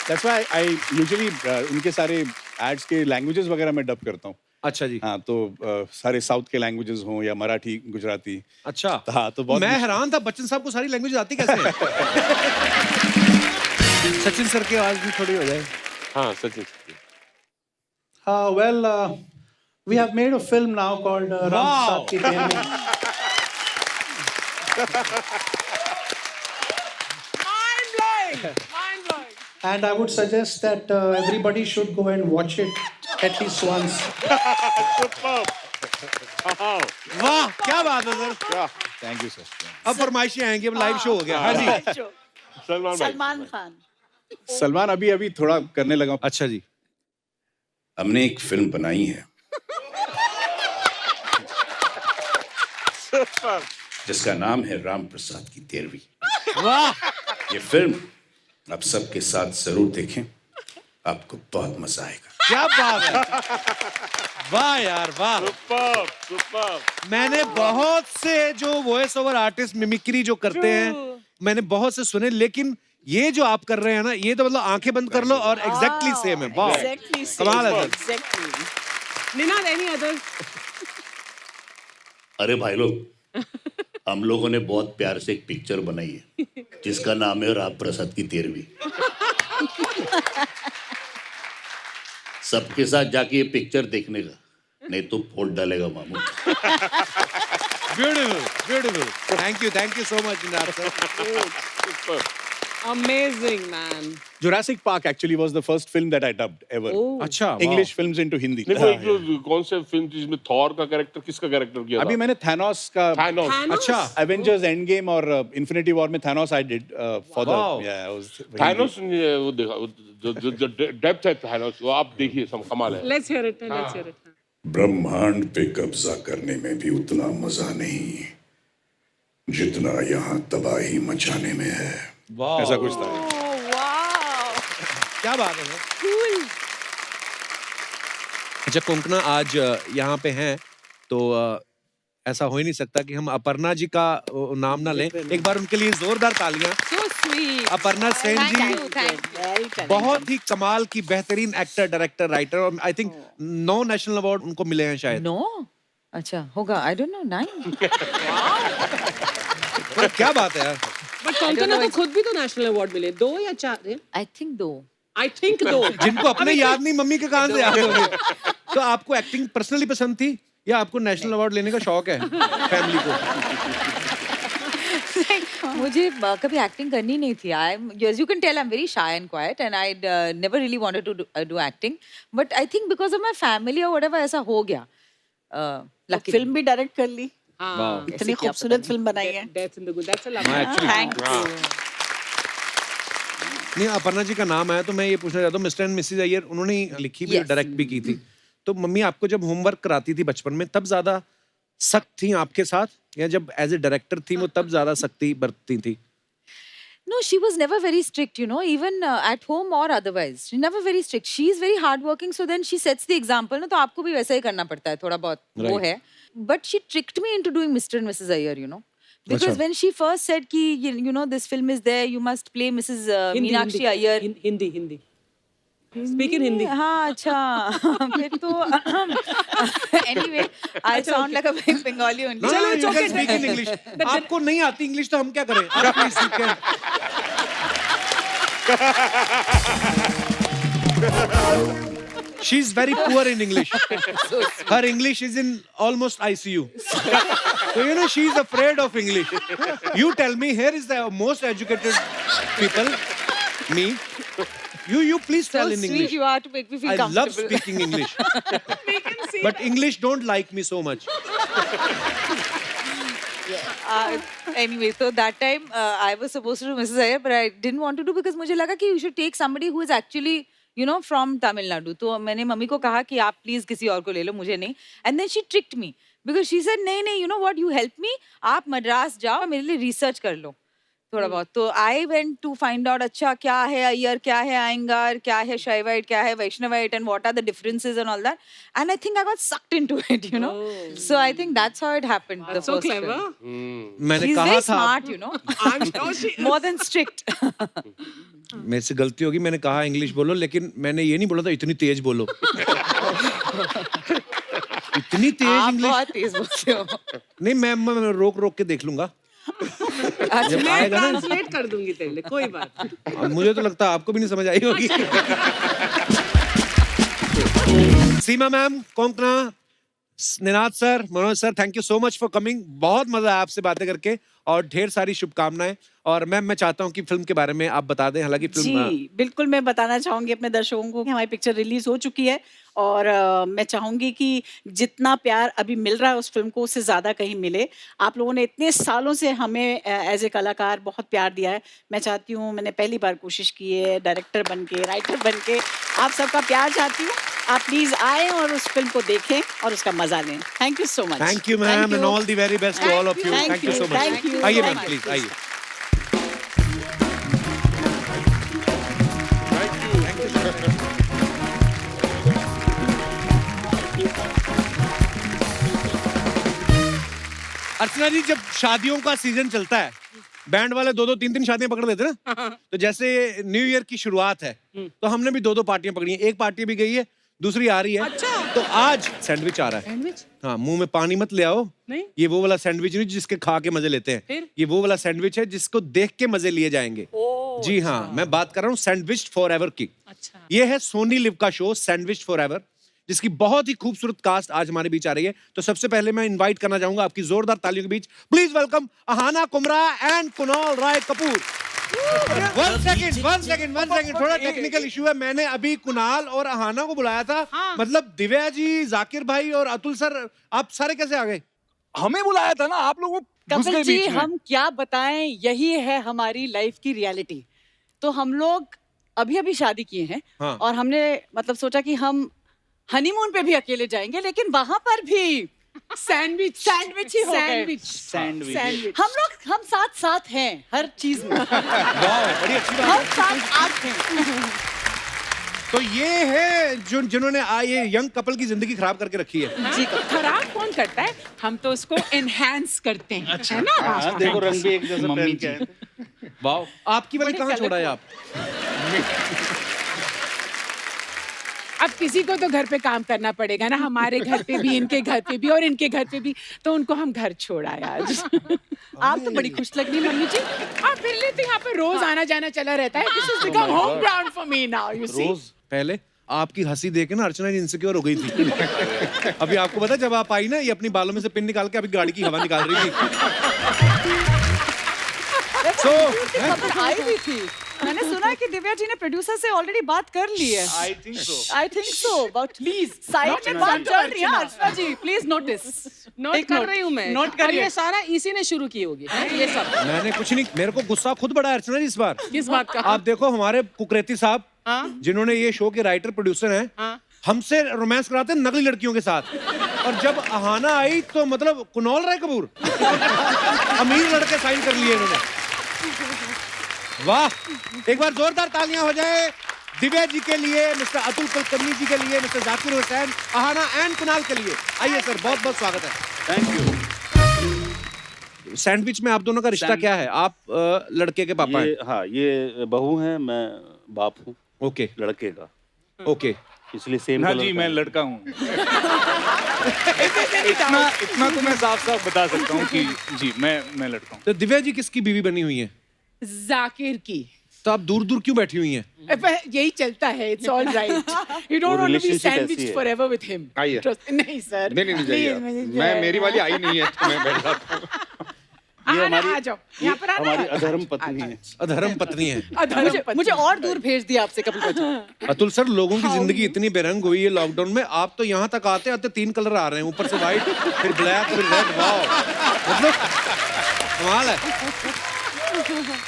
That's why I usually उनके सारे एड्स के लैंग्वेजेस वगैरह मैं डब करता हूँ। अच्छा जी। हाँ, तो सारे साउथ के लैंग्वेजेस हों या मराठी, गुजराती। अच्छा। हाँ, तो बहुत मैं हैरान था बच्चन साहब को सारी लैंग्वेज आती कैसे। सचिन सर की आवाज भी थोड़ी हो जाए। हाँ Sachin. Well, we have made a film now called Ram Prasad Ki 13वीं. And I would suggest that everybody should go and watch it at least once. वाह क्या बात है सर. Thank you sir. अब फरमाइशें आएंगी, अब लाइव शो हो गया. हाँ जी. सलमान भाई. सलमान खान. सलमान अभी थोड़ा करने लगा हूं. अच्छा जी. हमने एक फिल्म बनाई है जिसका नाम है राम प्रसाद की 13वीं. वाह ये फिल्म आप सबके साथ जरूर देखें, आपको बहुत मजा आएगा. क्या बात है. वाह यार वाह. Super super. मैंने बहुत से जो वॉइस ओवर आर्टिस्ट मिमिक्री जो करते हैं मैंने बहुत से सुने, लेकिन ये जो आप कर रहे हैं ना, ये तो मतलब आंखें बंद कर लो और एग्जैक्टली सेम है. वाह Exactly same. कमाल है sir. Exactly. Ninad, any other? अरे भाई लोग, हम लोगों ने बहुत प्यार से एक पिक्चर बनाई है जिसका नाम है राम प्रसाद की 13वीं. सबके साथ जाके ये पिक्चर देखने का, नहीं तो फोड़ डालेगा मामू. Beautiful beautiful. Thank you so much Ninad sir. Amazing, man. Jurassic Park actually was the first film that I dubbed ever. अच्छा. English films into Hindi. नहीं वो एक जो कौन से फिल्म थी जिसमें थॉर का कैरेक्टर, किसका कैरेक्टर किया था? अभी मैंने Thanos का Thanos. अच्छा. Avengers Endgame और Infinity War में Thanos I did for the Wow. yeah I was Thanos ने वो देखा, जो डेप्थ है Thanos, वो आप देखिए, सब कमाल है. Let's hear it. Let's hear it. ब्रह्मांड पे कब्जा करने में भी उतना मजा नहीं जितना यहाँ तबाही मचाने में है. वाह ऐसा कुछ था. क्या बात है सर. अच्छा कोंकणा आज यहाँ पे हैं तो ऐसा हो ही नहीं सकता कि हम अपर्णा जी का नाम ना लें. एक बार उनके लिए जोरदार तालियां. So sweet. Aparna Sen Thank ji you, thank you. Very talented. बहुत ही कमाल की बेहतरीन एक्टर, डायरेक्टर, राइटर, और आई थिंक 9 नेशनल अवार्ड उनको मिले हैं शायद. No? अच्छा होगा. I don't know. 9. तो क्या बात है यार. But कंगना को खुद भी तो नेशनल अवार्ड मिले, 2 या 4? I think 2. I think 2. जिनको अपने याद नहीं, मम्मी के कहां से याद होंगे. तो आपको एक्टिंग पर्सनली पसंद थी या आपको नेशनल अवार्ड लेने का शौक है फैमिली को? मुझे कभी एक्टिंग करनी नहीं थी. As you can tell, I'm very shy and quiet, and I never really wanted to do acting. But I think because of my family or whatever, ऐसा हो गया. फिल्म भी डायरेक्ट कर ली. हाँ. इतनी खूबसूरत फिल्म बनाई है. Death in the Good. That's a lovely. Thank you. नहीं, अपर्णा जी का नाम आया तो मैं ये पूछना चाहता हूँ, मिस्टर एंड मिसेस अय्यर उन्होंने लिखी भी, Yes. डायरेक्ट भी की थी. तो मम्मी आपको जब होमवर्क कराती थी बचपन में तब ज्यादा सख्त थी आपके साथ, या जब एज ए डायरेक्टर थी वो तब ज्यादा सख्ती बरतती थी? No, she was never very strict, you know, even at home or otherwise. She never very strict. She is very hardworking, so then she sets the example. ना तो आपको भी वैसा ही करना पड़ता है, थोड़ा बहुत वो है. But she tricked me into doing Mr. and Mrs. Iyer, you know. Because when she first said कि you know this film is there, you must play Mrs. Meenakshi Iyer. Hindi. Speak in Hindi. हाँ अच्छा. फिर तो anyway, I sound like a Bengali only. No, you can speak in English. आपको नहीं आती इंग्लिश तो हम क्या करें? आप please you can. She's very poor in English. Her English is in almost ICU. So you know she's afraid of English. You tell me, here is the most educated people, me. You please tell So in sweet English. you are to make me feel I comfortable. love speaking English. But English don't like me so much. Anyway, so that time I was supposed to do Mrs. Iyer, but I didn't want to do because मुझे लगा कि you should take somebody who is actually, you know, from Tamil Nadu. तो मैंने मम्मी को कहा कि आप please किसी और को ले लो, मुझे नहीं. And then she tricked me because she said नहीं, you know what, you help me, आप मद्रास जाओ, मेरे लिए research कर लो थोड़ा बहुत. तो I went to find out अच्छा क्या है अय्यर, क्या है आयंगार, क्या है शैवाइट, क्या है Vaishnavite, and what are the differences and all that. And I think I got sucked into it, you know. So I think that's how it happened. That's the so first clever. film. मैंने She's कहा very था smart, you know. I'm sure she is. More than strict. मेरे से गलती होगी, मैंने कहा इंग्लिश बोलो, लेकिन मैंने ये नहीं बोला था इतनी तेज बोलो. इतनी तेज आप इंग्लिश बहुत तेज बोलते हो. नहीं, मैं रोक के देख लूंगा. जब मैं आएगा ना, ट्रांसलेट कर दूंगी तेरे लिए, कोई बात नहीं. मुझे तो लगता है आपको भी नहीं समझ आई होगी. सीमा ma'am, Konkona, Ninad sir, Manoj sir, thank you so much for coming. बहुत मजा आया आपसे बातें करके और ढेर सारी शुभकामनाएं। और मैम मैं चाहता हूं कि फिल्म के बारे में आप बता दें, हालांकि फिल्म जी बिल्कुल, मैं बताना चाहूंगी अपने दर्शकों को कि हमारी पिक्चर रिलीज हो चुकी है और मैं चाहूंगी कि जितना प्यार अभी मिल रहा है उस फिल्म को उससे ज़्यादा कहीं मिले। आप लोगों ने इतने सालों से हमें एज ए कलाकार बहुत प्यार दिया है। मैं चाहती हूँ, मैंने पहली बार कोशिश की है डायरेक्टर बन के, राइटर बन के, आप सबका प्यार चाहती हूँ। आप प्लीज आए और उस फिल्म को देखें और उसका मजा लें। Thank you so much. Thank you ma'am and all the very best to all of you. Thank you so much. आइए मैम प्लीज आइए। अर्चना जी, जब शादियों का सीजन चलता है बैंड वाले 2-2 3-3 शादियां पकड़ लेते हैं ना, तो जैसे न्यू ईयर की शुरुआत है तो हमने भी 2-2 पार्टियां पकड़ी हैं। एक पार्टी भी गई है, दूसरी आ रही है। अच्छा। तो आज सैंडविच आ रहा है। सैंडविच? हाँ, मुंह में पानी मत ले आओ। नहीं, ये वो वाला सैंडविच नहीं जिसके खा के मजे लेते हैं। फिर? ये वो वाला सैंडविच है जिसको देख के मजे लिए जाएंगे। जी हाँ, मैं बात कर रहा हूँ सैंडविच फॉर एवर की। अच्छा। ये है सोनी लिव का शो सैंडविच फॉर एवर, जिसकी बहुत ही खूबसूरत कास्ट आज हमारे बीच आ रही है। तो सबसे पहले मैं इनवाइट करना चाहूंगा आपकी जोरदार तालियों के बीच, please welcome Ahana Kumra and Kunal Roy Kapoor. One second, थोड़ा टेक्निकल इशू है। मैंने अभी कुणाल और अहाना को बुलाया था। हाँ। मतलब दिव्या जी, जाकिर भाई और अतुल सर, आप सारे कैसे आ गए? हमें बुलाया था ना, आप लोग कपिल जी हम क्या बताएं, यही है हमारी लाइफ की रियलिटी। तो हम लोग अभी अभी शादी किए हैं। हाँ। और हमने मतलब सोचा कि हम हनीमून पे भी अकेले जाएंगे, लेकिन वहां पर भी सैंडविच ही हो गए। सैंडविच हम साथ हैं हर चीज में। बड़ी अच्छी बात हम साथ हैं। तो ये है जिन्होंने ये यंग कपल की जिंदगी खराब करके रखी है। जी, खराब कौन करता है? हम तो उसको एनहांस करते हैं। अच्छा है ना? देखो रंग भी एक जैसा पहन के आए। वाह, आपकी वाली कहाँ छोड़ा है आप? अब किसी को तो घर पे काम करना पड़ेगा ना, हमारे घर पे भी, इनके घर पे भी और इनके घर पे भी, तो उनको हम घर छोड़ा आज। आप तो बड़ी खुश लग रही मम्मी जी। आप फिर लेते यहाँ पे रोज आना जाना चला रहता है। This is become home ground for me now, you see. पहले आपकी हंसी देख के ना अर्चना जी इनसिक्योर हो गई थी। अभी आपको पता, जब आप आई ना, ये अपनी बालों में से पिन निकाल के अभी गाड़ी की हवा निकाल रही थी। खबर आई भी थी। मैंने सुना कि दिव्या जी ने प्रोड्यूसर से ऑलरेडी बात कर ली है। I think so. But please side में बात चल रही है अर्चना जी, प्लीज नोटिस। नोट कर रही हूँ मैं। नोट और करिए। ये सारा इसी ने शुरू की होगी ये सब। मैंने कुछ नहीं, मेरे को गुस्सा खुद बड़ा है अर्चना जी इस बार। किस बात का? आप देखो हमारे कुकरेती साहब, हाँ? जिन्होंने ये शो के राइटर प्रोड्यूसर हैं, हाँ? हमसे रोमांस कराते हैं नकली लड़कियों के साथ। और जब अहाना आई तो मतलब कुणाल राय कपूर अमीर लड़के साइन कर लिए इन्होंने। वाह, एक बार जोरदार तालियां हो जाए दिव्या जी के लिए, मिस्टर अतुल कुलकर्णी जी के लिए, मिस्टर जाकिर हुसैन, अहाना एंड कुणाल के लिए। आइए सर, बहुत बहुत स्वागत है। Thank you. सैंडविच में आप दोनों का रिश्ता क्या है? आप लड़के के पापा हैं? हाँ, ये बहू है, मैं बाप हूँ। ओके, लड़के का। ओके। इसलिए सेम हाँ कलर जी, का मैं है। लड़का हूँ। इतना तो मैं साफ साफ बता सकता हूँ कि जी मैं लड़का हूँ। तो दिव्या जी किसकी बीवी बनी हुई है? जाकिर की। तो आप दूर दूर क्यों बैठी हुई हैं? यही चलता है, it's all right. You don't want to be relationship sandwich ऐसी है। Forever with him. आइए। नहीं सर, नहीं जाइए आप। मैं मेरी वाली आई नहीं है तो मैं बैठ जाता हूँ। ये हमारी आ जाओ यहाँ पर आना। हमारी अधर्म पत्नी है। अधर्म पत्नी है। मुझे और दूर भेज दिया आपसे कपिल भाई। अतुल सर, लोगों की जिंदगी इतनी बेरंग हुई है लॉकडाउन में, आप तो यहाँ तक आते आते 3 कलर आ रहे हैं, ऊपर से व्हाइट, फिर ब्लैक, फिर रेड। वाओ, मतलब कमाल है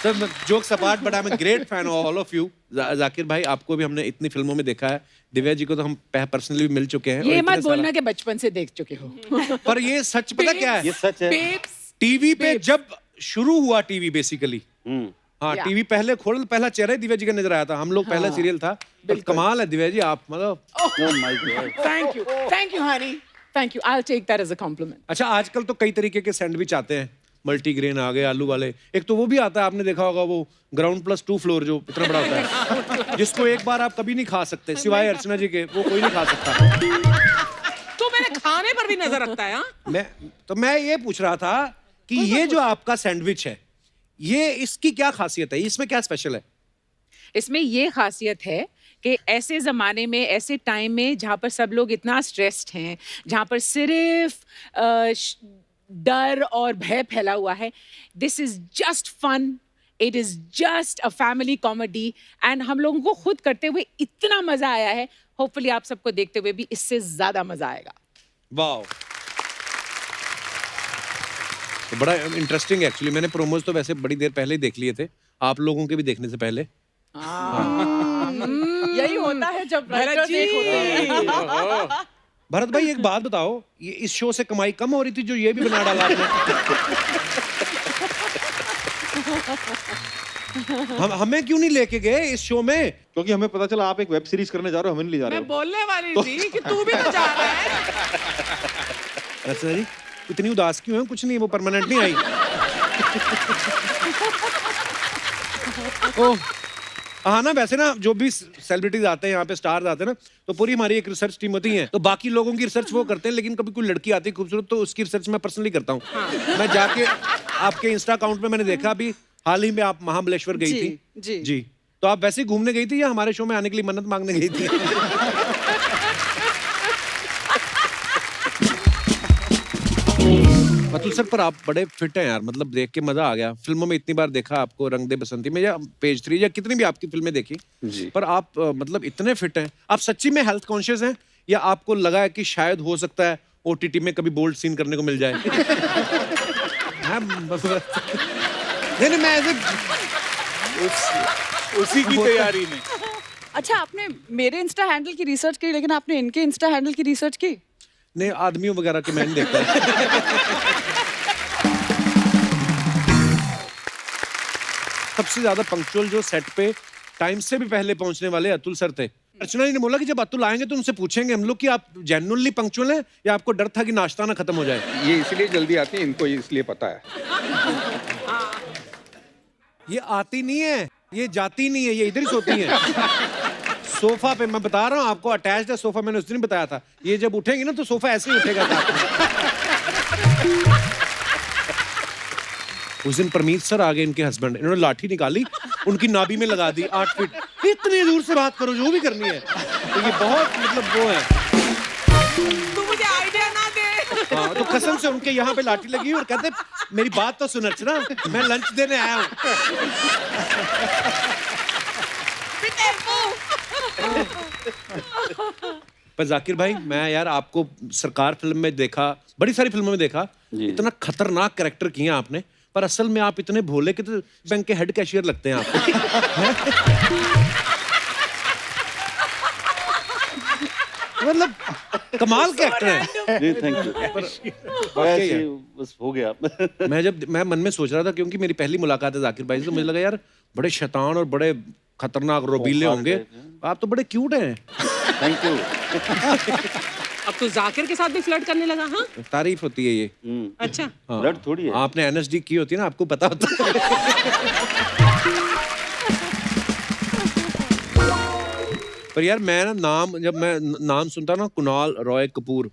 sir. Jokes apart, but I am a great fan of all of you. Zakir भाई, आपको भी हमने इतनी फिल्मों में देखा है, दिव्या जी को तो हम पर्सनली भी मिल चुके हैं। ये मत बोलना कि बचपन से देख चुके हो। पर ये सच पता क्या है? ये सच है। टीवी पे जब शुरू हुआ टीवी बेसिकली, हाँ, टीवी पहले खोल, पहला चेहरा ही दिव्या जी का नजर आया था। हम लोग पहला सीरियल था। पर कमाल है दिव्या जी, आप मतलब। Oh my God. Thank you honey, thank you. I will take that as a compliment. अच्छा, आजकल तो कई तरीके के सैंडविच आते हैं, मल्टीग्रेन आ गए, आलू वाले। एक तो वो भी आता है, आपने देखा होगा, वो ग्राउंड प्लस 2 फ्लोर जो इतना बड़ा होता है, जिसको एक बार आप कभी नहीं खा सकते सिवाय अर्चना जी के, वो कोई नहीं खा सकता। तो मैंने खाने पर भी नजर रखता है। मैं ये पूछ रहा था कि ये जो आपका सैंडविच है, ये इसकी क्या खासियत है? इसमें क्या स्पेशल है? इसमें ये खासियत है कि ऐसे ज़माने में, ऐसे टाइम में, जहाँ पर सब लोग इतना स्ट्रेस्ड हैं, जहाँ पर सिर्फ डर और भय फैला हुआ है. This is just fun. It is just a family comedy and हम लोगों को खुद करते हुए इतना मजा आया है. होपफुली आप सबको देखते हुए भी इससे ज्यादा मजा आएगा. वाओ, तो बड़ा इंटरेस्टिंग एक्चुअली. मैंने प्रोमोज तो वैसे बड़ी देर पहले ही देख लिए थे, आप लोगों के भी देखने से पहले. यही होता है जब भरत राइटर्स एक होते हैं. भरत भाई एक बात बताओ, ये इस शो से कमाई कम हो रही थी जो ये भी बना डाला आपने? हमें क्यों नहीं लेके गए इस शो में? क्योंकि हमें पता चला आप एक वेब सीरीज करने जा रहे हो, हमें नहीं ले जा रहे मैं हो. बोलने वाली थी कि तू भी तो जा रहा है. अच्छा जी, इतनी उदास क्यों है? कुछ नहीं, वो परमानेंट नहीं आई. ओह हाँ ना, वैसे ना जो भी सेलिब्रिटीज आते हैं यहाँ पे, स्टार्स आते हैं ना, तो पूरी हमारी एक रिसर्च टीम होती है. तो बाकी लोगों की रिसर्च वो करते हैं, लेकिन कभी कोई लड़की आती है खूबसूरत तो उसकी रिसर्च मैं पर्सनली करता हूँ. मैं जाके आपके इंस्टा अकाउंट में मैंने देखा अभी हाल ही में आप महाबलेश्वर गई थी. जी, तो आप वैसे ही घूमने गई थी या हमारे शो में आने के लिए मन्नत मांगने गई थी? अतुल सर, पर आप बड़े फिट हैं यार, मतलब देख के मजा आ गया. फिल्मों में इतनी बार देखा आपको, रंग दे बसंती में या पेज 3 या कितनी भी आपकी फिल्में देखी जी. पर आप मतलब इतने फिट हैं. आप सच्ची में हेल्थ कॉन्शियस हैं या आपको लगा है कि शायद हो सकता है ओटीटी में कभी बोल्ड सीन करने को मिल जाए? नहीं, मैं ऐसे उसी की तैयारी में. अच्छा, आपने मेरे इंस्टा हैंडल की रिसर्च की, लेकिन आपने इनके इंस्टा हैंडल की रिसर्च की? नहीं, आदमियों वगैरह के मैं नहीं देखता. सबसे ज्यादा पंक्चुअल जो सेट पे टाइम से भी पहले पहुंचने वाले अतुल सर थे. अर्चना जी ने बोला कि जब अतुल आएंगे तो उनसे पूछेंगे हम लोग कि आप जेन्युइनली पंक्चुअल हैं या आपको डर था कि नाश्ता ना खत्म हो जाए. ये इसलिए जल्दी आती है, इनको इसलिए पता है. ये आती नहीं है, ये जाती नहीं है, ये इधर ही सोती है. सोफा पे मैं बता रहा हूँ आपको, अटैच्ड है सोफा. मैंने उस दिन बताया था, ये जब उठेंगी ना तो सोफा ऐसे ही उठेगा. उस दिन परमीत सर आ गए, इनके हस्बैंड. इन्होंने लाठी निकाली, उनकी नाभि में लगा दी 8 फीट. इतनी दूर से बात करो जो भी करनी है. तो ये बहुत मतलब वो है. तू मुझे आइडिया ना दे. हाँ, तो कसम से उनके यहाँ पे लाठी लगी और कहते मेरी बात तो सुन अर्चना, मैं लंच देने आया हूँ. पर जाकिर भाई, मैं यार आपको सरकार फिल्म में देखा, बड़ी सारी फिल्मों में देखा, इतना खतरनाक कैरेक्टर किया आपने, पर असल में आप इतने भोले के तो बैंक के हेड कैशियर लगते हैं आप. मतलब कमाल के एक्टर हैं. जी, थैंक यू. बस हो गया. मैं मन में सोच रहा था, क्योंकि मेरी पहली मुलाकात है जाकिर भाई से, तो मुझे लगा यार बड़े शैतान और बड़े खतरनाक रोबीले होंगे. आप तो बड़े क्यूट हैं. Thank you. अब तो जाकिर के साथ भी फ्लर्ट करने लगा. हाँ, तारीफ होती है ये. अच्छा. हाँ. ब्लड थोड़ी है. आपने एनएसडी की होती है ना, आपको पता होता है. पर यार मैं ना जब मैं नाम सुनता ना, कुणाल रॉय कपूर,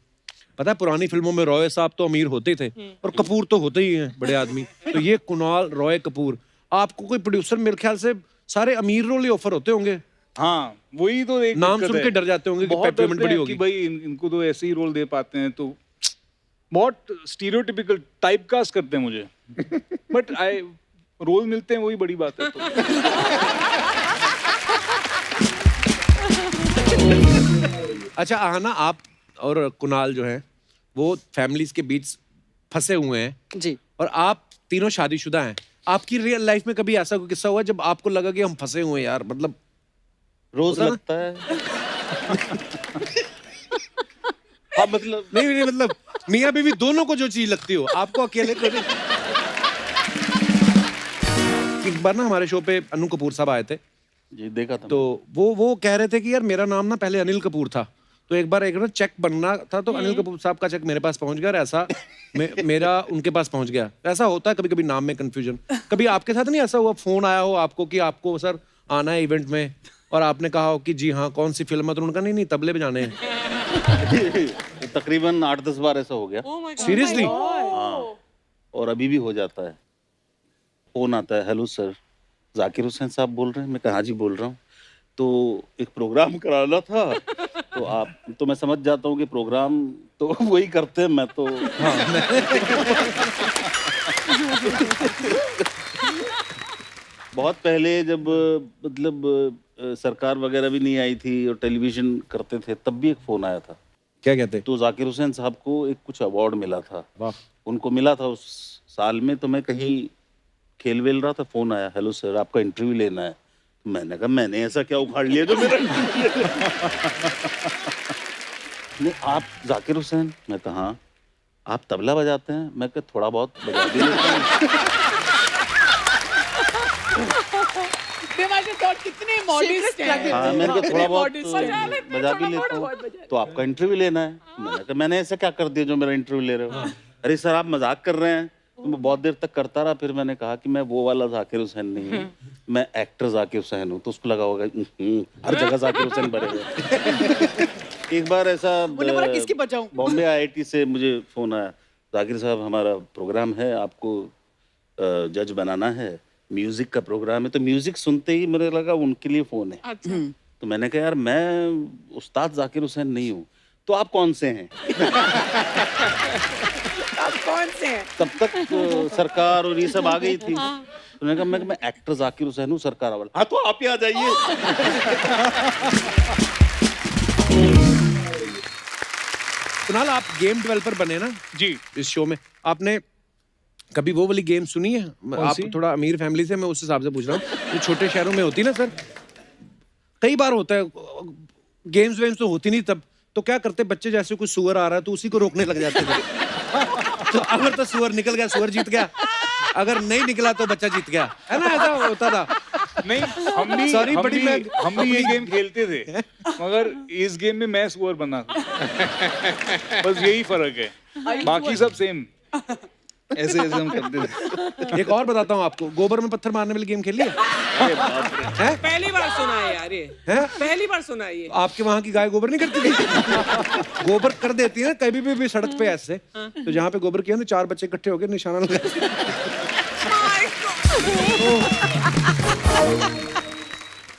पता है पुरानी फिल्मों में रॉय साहब तो अमीर होते ही थे और कपूर तो होते ही हैं बड़े आदमी. तो ये कुणाल रॉय कपूर, आपको कोई प्रोड्यूसर मेरे ख्याल से सारे अमीर रोल ही ऑफर होते होंगे. हाँ, वही तो एक नाम दिक्कत सुन है. के डर जाते होंगे कि बहुत पेमेंट डरते बड़ी हैं होगी. कि भाई इनको तो ऐसे ही रोल दे पाते हैं, तो बहुत स्टीरियोटिपिकल टाइप कास्ट करते हैं मुझे. बट रोल मिलते हैं, वही बड़ी बात है. तो अच्छा आना, आप और कुणाल जो हैं वो फैमिलीज के बीच फंसे हुए हैं जी, और आप तीनों शादीशुदा हैं. आपकी रियल लाइफ में कभी ऐसा कोई किस्सा हुआ जब आपको लगा कि हम फंसे हुए हैं यार? मतलब रोज लगता है. हाँ, मतलब नहीं, मतलब मियाँ बीवी दोनों को जो चीज लगती हो, आपको अकेले को नहीं. एक बार ना हमारे शो पे अनु कपूर साहब आए थे जी, देखा था. तो वो कह रहे थे कि यार मेरा नाम ना पहले अनिल कपूर था, तो एक बार एक ना चेक बनना था, तो अनिल कपूर साहब का चेक मेरे पास पहुंच गया और ऐसा मेरा उनके पास पहुंच गया. ऐसा होता है कभी कभी नाम में कंफ्यूजन. कभी आपके साथ नहीं ऐसा हुआ, फोन आया हो आपको कि आपको सर आना है इवेंट में, और आपने कहा हो कि जी हाँ कौन सी फिल्म है, तो उन्होंने कहा नहीं तबले बजाने हैं. तकरीबन 8-10 बार ऐसा हो गया. सीरियसली? हाँ, और अभी भी हो जाता है. फोन आता है, हेलो सर जाकिर हुसैन साहब बोल रहे हैं? मैं कहा हाँ जी बोल रहा हूँ. तो एक प्रोग्राम कराना था तो आप तो मैं समझ जाता हूँ कि प्रोग्राम तो वही करते हैं, मैं तो बहुत पहले जब मतलब सरकार वगैरह भी नहीं आई थी और टेलीविजन करते थे, तब भी एक फोन आया था। क्या कहते? तो जाकिर हुसैन साहब को एक कुछ अवार्ड मिला था। वाह। उनको मिला था उस साल में, तो मैं कहीं खेल वेल रहा था, फोन आया, हेलो सर आपका इंटरव्यू लेना है। तो मैंने कहा मैंने ऐसा क्या उखाड़ लिया जो मेरा नहीं, आप जाकिर हुसैन? मैं कहा हाँ। आप तबला बजाते हैं? मैं कहा थोड़ा बहुत बजा भी लेता हूँ। कितने मॉडेस्ट हैं। हाँ, मैंने कहा थोड़ा बहुत बजा भी लेता हूँ। तो आपका इंटरव्यू लेना है? मैंने कहा मैंने ऐसा क्या कर दिया जो मेरा इंटरव्यू ले रहे हो? अरे सर आप मजाक कर रहे हैं। तो मैं बहुत देर तक करता रहा, फिर मैंने कहा कि मैं वो वाला जाकिर हुसैन नहीं हूँ, मैं एक्टर जाकिर हुसैन हूँ। तो उसको लगा होगा हर जगह जाकिर हुसैन भरे हुए। एक बार ऐसा बॉम्बे IIT से मुझे फोन आया, जाकिर साहब हमारा प्रोग्राम है, आपको जज बनाना है, म्यूजिक का प्रोग्राम है। तो म्यूजिक सुनते ही मुझे लगा उनके लिए फोन है। अच्छा। तो मैंने कहा यार मैं उस्ताद जाकिर हुसैन नहीं हूँ। तो आप कौन से हैं? आप कौन से हैं? तब तक सरकार और ये सब आ गई थी। तो मैंने कहा मैं एक्टर जाकिर हुसैन हूँ, सरकार वाला। हाँ तो आप ही आ जाइए। कुणाल, आप गेम डेवलपर बने ना जी इस शो में, आपने कभी वो वाली गेम सुनी है? आप थोड़ा अमीर फैमिली से, मैं उस हिसाब से पूछ रहा हूँ। जो छोटे शहरों में होती है ना सर, कई बार होता है गेम्स वेम्स तो होती नहीं, तब तो क्या करते बच्चे, जैसे कोई सुअर आ रहा है तो उसी को रोकने लग जाते थे। तो अगर तो सुअर निकल गया, सुअर जीत गया, अगर नहीं निकला तो बच्चा जीत गया, है ना? ऐसा होता था। नहीं, हम भी ये गेम खेलते थे, मगर इस गेम में मैं सुअर बना था। बस यही फर्क है, बाकी सब सेम। ऐसे ऐसे हम करते थे। एक और बताता हूँ आपको, गोबर में पत्थर मारने वाली गेम खेली है? पहली बार सुना है यार ये। पहली बार सुना है ये। आपके वहाँ की गाय गोबर नहीं करती थी? गोबर कर देती है ना कभी भी सड़क पे ऐसे। तो जहाँ पे गोबर किया ना, 4 बच्चे इकट्ठे होकर निशाना लगाते।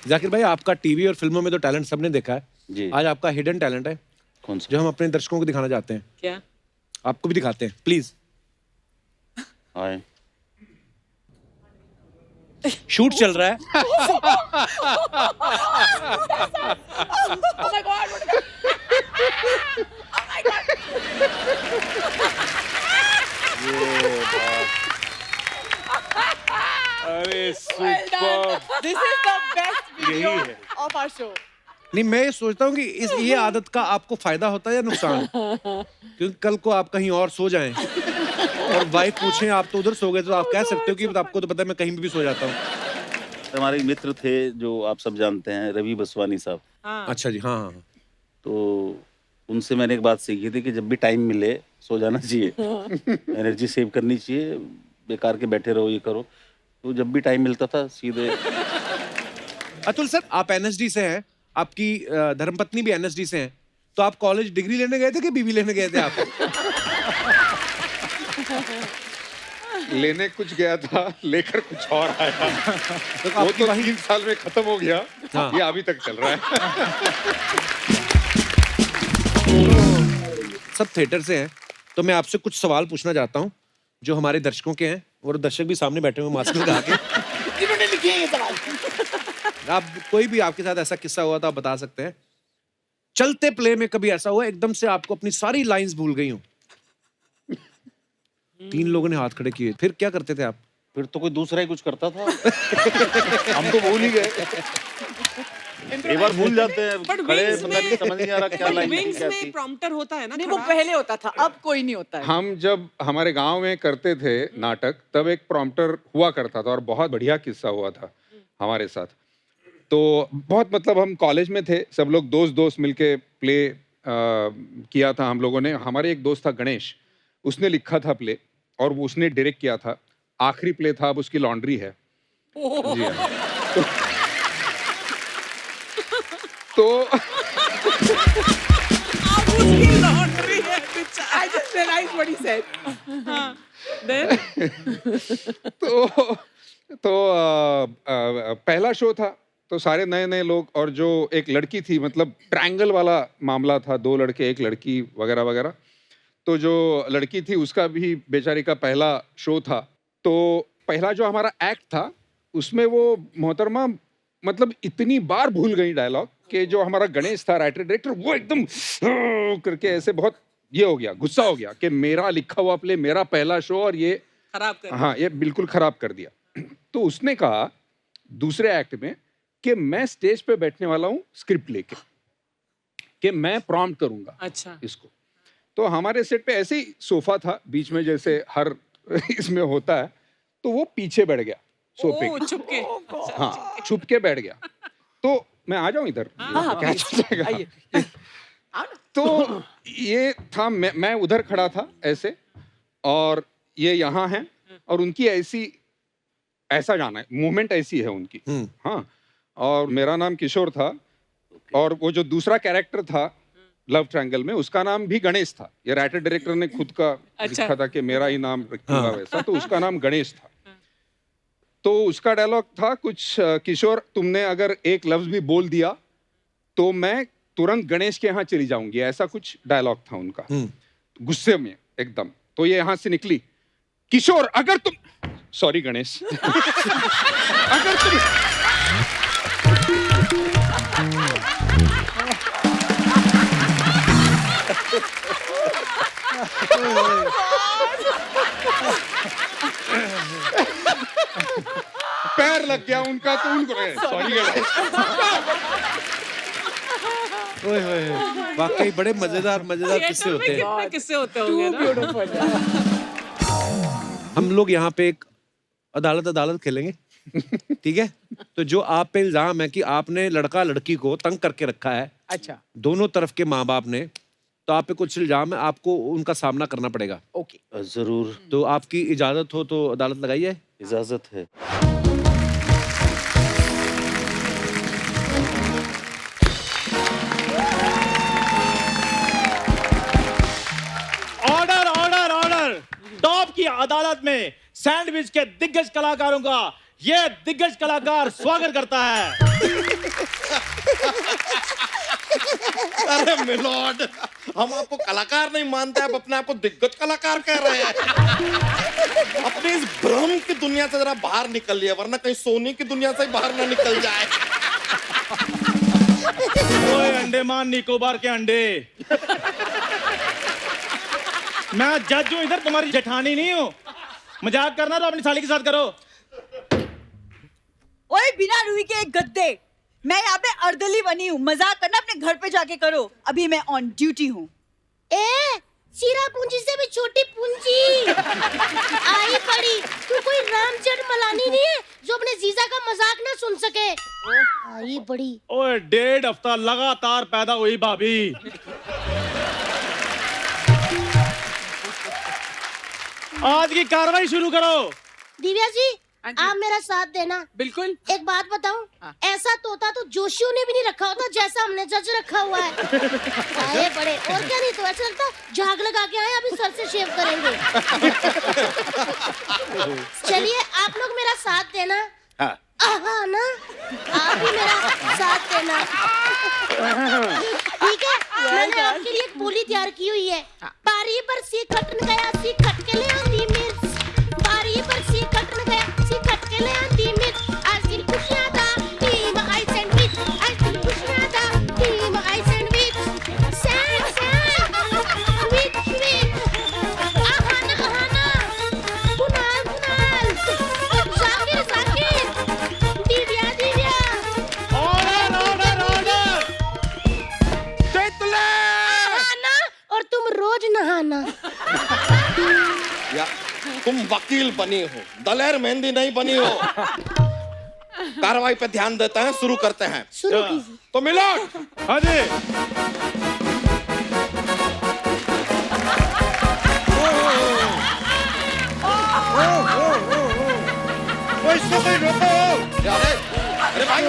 जाकिर भाई, आपका टीवी और फिल्मों में तो टैलेंट सबने देखा है जी। आज आपका हिडन टैलेंट है, कौन सा? जो हम अपने दर्शकों को दिखाना चाहते हैं। क्या? आपको भी दिखाते हैं, प्लीज। आए। शूट चल रहा है। Oh my God! Oh my God! अरे super! This is the best video of our show. नहीं, मैं ये सोचता हूँ कि ये आदत का आपको फायदा होता है या नुकसान? क्योंकि कल को आप कहीं और सो जाएं और वाइफ पूछें आप तो उधर सो गए, तो आप कह सकते हो कि आपको तो पता है मैं कहीं भी सो जाता हूँ। हमारे मित्र थे जो आप सब जानते हैं, रवि बसवानी साहब। अच्छा जी, हाँ। तो उनसे मैंने एक बात सीखी थी कि जब भी टाइम मिले सो जाना चाहिए, एनर्जी सेव करनी चाहिए, बेकार के बैठे रहो ये करो। तो जब भी टाइम मिलता था सीधे। अतुल सर, आप NSD से हैं, आपकी धर्मपत्नी भी NSD से हैं, तो आप कॉलेज डिग्री लेने गए थे कि बीवी लेने गए थे आप? लेने कुछ गया था, लेकर कुछ और आया। तो वो तो 3 साल में खत्म हो गया। हाँ। ये अभी तक चल रहा है। सब थिएटर से हैं, तो मैं आपसे कुछ सवाल पूछना चाहता हूँ जो हमारे दर्शकों के हैं, और दर्शक भी सामने बैठे हुए मास्क लगा के। जिन्होंने लिखे हैं ये सवाल। आप कोई भी आपके साथ ऐसा किस्सा हुआ तो आप बता सकते हैं। चलते प्ले में कभी ऐसा हुआ एकदम से आपको अपनी सारी लाइंस भूल गई हो? 3 लोगों ने हाथ खड़े किए, फिर क्या करते थे आप? फिर तो कोई दूसरा ही कुछ करता था। हम तो भूल ही गए। एक बार भूल जाते हैं, But खड़े wings पता नहीं, समझ नहीं आ रहा क्या लाइन Wings क्या में थी। प्रॉम्प्टर होता है ना? नहीं, वो पहले होता था, अब कोई नहीं होता है। हम जब हमारे गांव में करते थे नाटक, तब एक प्रॉम्प्टर हुआ करता था और बहुत बढ़िया किस्सा हुआ था हमारे साथ। तो बहुत मतलब हम कॉलेज में थे, सब लोग दोस्त मिलके प्ले किया था हम लोगों ने। हमारे एक दोस्त था गणेश, उसने लिखा था प्ले और वो उसने डायरेक्ट किया था। आखिरी प्ले था, अब उसकी लॉन्ड्री है। जी हाँ। तो I just realized what he said. तो पहला शो था, तो सारे नए नए लोग, और जो एक लड़की थी, मतलब ट्रायंगल वाला मामला था, 2 लड़के 1 लड़की वगैरह वगैरह। तो जो लड़की थी उसका भी बेचारी का पहला शो था। तो पहला जो हमारा एक्ट था उसमें वो मोहतरमा मतलब इतनी बार भूल गई डायलॉग कि जो हमारा गणेश था राइटर डायरेक्टर, वो एकदम करके ऐसे बहुत ये हो गया, गुस्सा हो गया कि मेरा लिखा हुआ प्ले, मेरा पहला शो, और ये खराब कर हाँ ये बिल्कुल खराब कर दिया। तो उसने कहा दूसरे एक्ट में कि मैं स्टेज पे बैठने वाला हूँ स्क्रिप्ट लेके, कि मैं प्रॉम्प्ट करूंगा अच्छा इसको। तो हमारे सेट पे ऐसे ही सोफा था बीच में, जैसे हर इसमें होता है, तो वो पीछे बैठ गया सोफे, छुप के हाँ छुप के बैठ गया। तो मैं आ जाऊं इधर, क्या चलेगा? तो ये था, मैं उधर खड़ा था ऐसे, और ये यहाँ है, और उनकी ऐसा जाना है, मूवमेंट ऐसी है उनकी, हाँ। और मेरा नाम किशोर था, और वो जो दूसरा कैरेक्टर था लव ट्रायंगल में, उसका नाम भी गणेश था। ये राइटर डायरेक्टर ने खुद का लिखा था कि मेरा ही नाम रखूंगा वैसा, तो उसका नाम गणेश था। तो उसका डायलॉग था कुछ, किशोर तुमने अगर एक लफ्ज भी बोल दिया तो मैं तुरंत गणेश के यहाँ चली जाऊंगी, ऐसा कुछ डायलॉग था उनका, गुस्से में एकदम। तो ये यहाँ से निकली, किशोर अगर तुम, सॉरी गणेश, अगर तुम पैर लग गया उनका, तो उनको सॉरी गणेश। ओए होए, वाकई बड़े मजेदार किस्से होते हैं। कितने किस्से होते होंगे ना। हम लोग यहाँ पे एक अदालत खेलेंगे, ठीक है? तो जो आप पे इल्जाम है कि आपने लड़का लड़की को तंग करके रखा है, अच्छा, दोनों तरफ के माँ बाप ने, तो आप पे कुछ इल्जाम है, आपको उनका सामना करना पड़ेगा। ओके जरूर। तो आपकी इजाजत हो तो अदालत लगाइए। इजाजत है। Order order order. टॉप की अदालत में सैंडविच के दिग्गज कलाकारों का ये दिग्गज कलाकार स्वागत करता है। अरे मिलॉर्ड, हम आपको कलाकार नहीं मानते, आप अपने आप को दिग्गज कलाकार कह रहे हैं। अपनी इस भ्रम की दुनिया से जरा बाहर निकलिए, वरना कहीं सोनी की दुनिया से बाहर ना निकल जाए। ओए अंडमान निकोबार के अंडे, मैं जज हूं इधर, तुम्हारी जेठानी नहीं हूं। मजाक करना तो अपनी साली के साथ करो। ओए बिना रूही के एक गद्दे, मैं यहाँ पे अर्दली बनी हूँ, मजाक करना अपने घर पे जाके करो, अभी मैं ऑन ड्यूटी हूँ। सीरा पूंजी से भी छोटी पूंजी आई पड़ी। तू कोई राम जेठमलानी नहीं है जो अपने जीजा का मजाक ना सुन सके। आई बड़ी। ओए 1.5 हफ्ता लगातार पैदा हुई भाभी। आज की कार्रवाई शुरू करो। दिव्या जी आप मेरा साथ देना। बिल्कुल। एक बात बताऊं, ऐसा तोता तो जोशियों ने भी नहीं रखा होता जैसा हमने जज रखा हुआ है। आए बड़े, और क्या नहीं तो ऐसा लगता झाग लगा के आए, अभी सर से शेव करेंगे। चलिए आप लोग मेरा साथ देना। हाँ ना, आप भी मेरा साथ देना, ठीक है? मैंने आपके लिए एक बोली तैयार की हुई है। बारी पर सी कटन गया, सी कट के ले आती मिर्च। बारी पर सी कटन गया, सी कट के ले आती मिर्च। आज दिन खुशियाँ था, टीम आई सैंडविच। आज दिन खुशियाँ था, टीम आई sandwich. Sweet sweet, Ahana Ahana, Kunal Kunal, Zakir Zakir, Divya Divya. Order order order. नहाना और तुम रोज नहाना। या तुम वकील बनी हो, दलेर मेहंदी नहीं बनी हो। कार्रवाई पे ध्यान देते हैं, शुरू करते हैं। शुरू कीजिए। तो मिलॉर्ड, हाँ जी। इसको कोई रोको। अरे भाई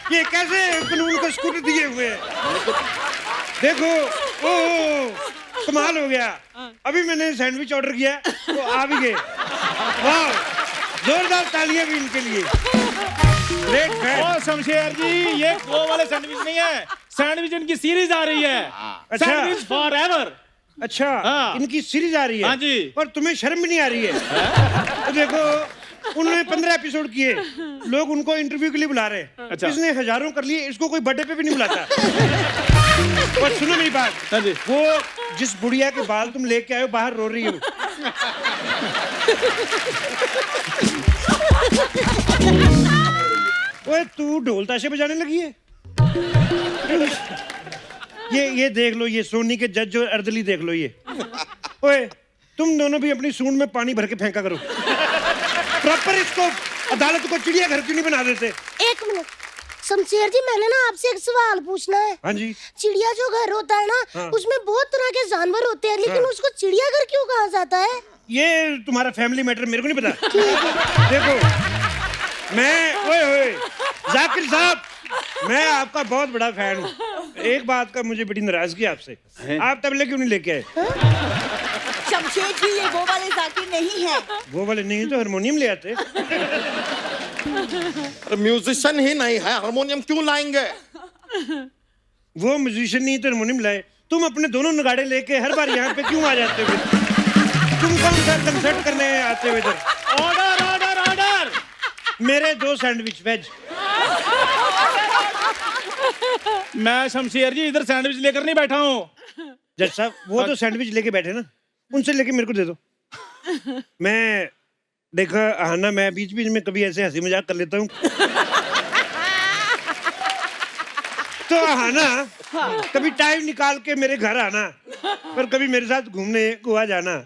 ये कैसे कानून को स्कूटर दिए हुए हैं? देखो, ओह कमाल हो गया। अभी मैंने सैंडविच ऑर्डर किया तो आ भी गए। वाह, जोरदार तालियां भी इनके लिए। Great fan. ओ शमशेर जी, ये वो वाले सैंडविच नहीं है, सैंडविच इनकी सीरीज आ रही है, सैंडविच फॉर एवर। अच्छा, इनकी सीरीज आ रही है। हाँ जी। और तुम्हें शर्म भी नहीं आ रही है? तो देखो, उन्होंने 15 एपिसोड किए, लोग उनको इंटरव्यू के लिए बुला रहे हैं। अच्छा। इसने हजारों कर लिए, इसको कोई बर्थडे पे भी नहीं बुलाता। और सुनो मेरी बात, वो जिस बुढ़िया के बाल तुम लेके आए हो, बाहर रो रही हो। ओए, तू ढोल ताशे बजाने लगी है? ये देख लो, ये सोनी के जज और अर्दली देख लो ये। ओए, तुम दोनों भी अपनी सूंड में पानी भर के फेंका करो। प्रॉपर इसको अदालत को चिड़ियाघर क्यों नहीं बना देते? एक मिनट शमशेर जी, मैंने ना आपसे एक सवाल पूछना है। हाँ जी। चिड़िया जो घर होता है ना, हाँ। उसमें बहुत तरह के जानवर होते हैं, लेकिन हाँ। उसको चिड़ियाघर क्यों कहा जाता है? ये तुम्हारा फैमिली मैटर मेरे को नहीं पता। देखो, ओए जाकिर साहब, मैं आपका बहुत बड़ा फैन हूँ। एक बात का मुझे बड़ी नाराजगी आपसे, आप तबले क्यों नहीं लेके आए? शमशेर जी, ये वो वाले जाकिर नहीं है। वो वाले नहीं तो हारमोनियम ले आते। म्यूजिशियन ही नहीं है, हारमोनियम क्यों लाएंगे? वो म्यूजिशियन नहीं तो हारमोनियम लाए। तुम अपने दोनों नगाड़े लेके हर बार यहाँ पे क्यों आ जाते हो? तुम कौन सा कंसर्ट करने आते हो इधर? Order order order. मेरे 2 सैंडविच वेज। मैं शमशेर जी इधर सैंडविच लेकर नहीं बैठा हूँ। जज साहब, वो तो सैंडविच लेके बैठे ना, उनसे लेके मेरे को दे दो। मैं देखा आना, मैं बीच बीच में कभी ऐसे हंसी मजाक कर लेता हूँ। तो आना, कभी टाइम निकाल के मेरे घर आना, और कभी मेरे साथ घूमने गोवा जाना,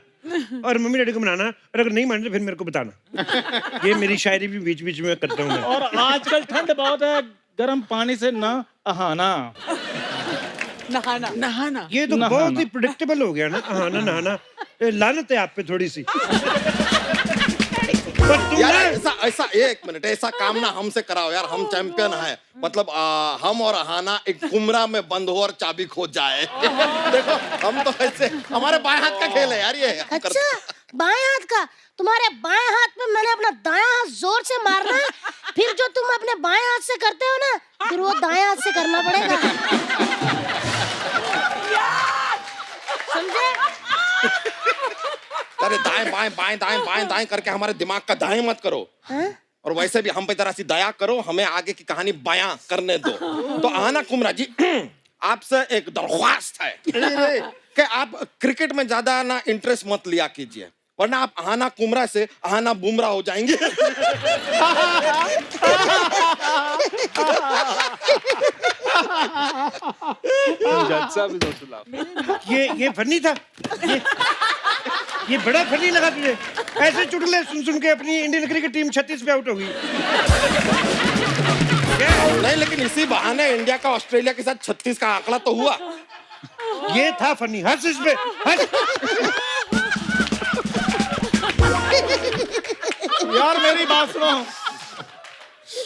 और मम्मी डैडी को मनाना, और अगर नहीं मानते तो फिर मेरे को बताना। ये मेरी शायरी भी बीच बीच में करता हूँ मैं। और आजकल ठंड बहुत है, गर्म पानी से ना नहाना। नहाना ये तो बहुत ही प्रेडिक्टेबल हो गया ना, नहाना। लानत है आप पे थोड़ी सी। यार ऐसा एक मिनट, ऐसा काम ना हमसे कराओ यार, हम चैंपियन हैं। मतलब हम और अहाना एक कुमरा में बंद हो और चाबी खो जाए। देखो, हम तो ऐसे, हमारे बाएं हाथ का खेल है यार ये। अच्छा, बाएं हाथ का? तुम्हारे बाएं हाथ पे मैंने अपना दायां हाथ जोर से मारना है, फिर जो तुम अपने बाएं हाथ से करते हो ना, फिर वो दाएं हाथ से करना पड़ेगा। समझे? अरे दाएं बाएं बाएं दाएं बाएं दाएं करके हमारे दिमाग का दाएं मत करो। और वैसे भी हम पे जरा सी दया करो, हमें आगे की कहानी बयां करने दो। तो आना कुमरा जी, आपसे एक दरख्वास्त है कि आप क्रिकेट में ज्यादा ना इंटरेस्ट मत लिया कीजिए, वरना आप आना कुमरा से आना बुमरा हो जाएंगे। ये फनी था। ये बड़ा फनी लगा तुझे? ऐसे चुटकुले सुन सुन के अपनी इंडियन क्रिकेट टीम 36 पे आउट हो गई। नहीं, लेकिन इसी बहाने इंडिया का ऑस्ट्रेलिया के साथ 36 का आंकड़ा तो हुआ। ये था फनी, हंस इस पे, हंस। यार मेरी बात सुनो,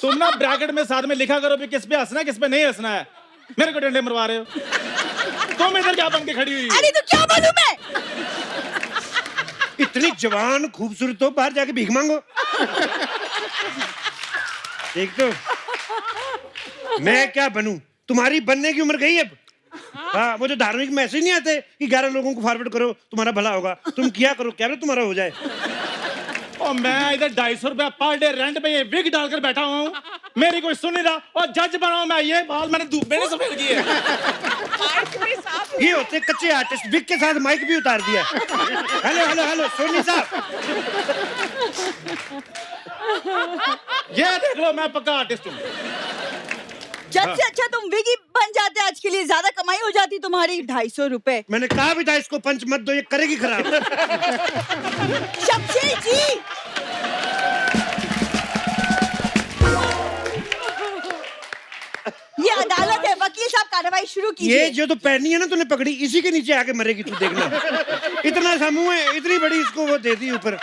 तुम ना ब्रैकेट में साथ में लिखा करो भी किस पे हंसना है किस पे नहीं हंसना है। मेरे को डंडे मरवा रहे हो। तुम इधर क्या बन के खड़ी हुई? अरे तो क्या बोलूं मैं? इतनी जवान खूबसूरत हो, बाहर जाके भीख मांगो। एक तो मैं क्या बनूं? तुम्हारी बनने की उम्र गई अब। हाँ, वो जो धार्मिक मैसेज नहीं आते कि 11 लोगों को फॉरवर्ड करो तुम्हारा भला होगा, तुम किया करो, क्या तुम्हारा हो जाए। और मैं इधर 250 रुपया पर डे रेंट पे ये विग डालकर बैठा हुआ हूँ, मेरी कोई सुन नहीं रहा, और जज बनाऊं मैं। ये बाल मैंने धूप में नहीं सफेद किए। ये होते कच्चे आर्टिस्ट, विग के साथ माइक भी उतार दिया। हेलो हेलो हेलो सोनी साहब, ये देख लो, मैं पक्का आर्टिस्ट हूँ। जब से अच्छा तुम विग ही बन जाते, आज के लिए ज्यादा कमाई हो जाती तुम्हारी। 250 रुपए। मैंने कहा भी था इसको पंच मत दो, ये करेगी खराब। शमशेर जी, ये अदालत है, वकील साहब कार्रवाई शुरू कीजिए। ये जो तो पहनी है ना तूने पकड़ी, इसी के नीचे आके मरेगी तू, देखना। इतना सा मुंह है, इतनी बड़ी इसको वो दे दी ऊपर।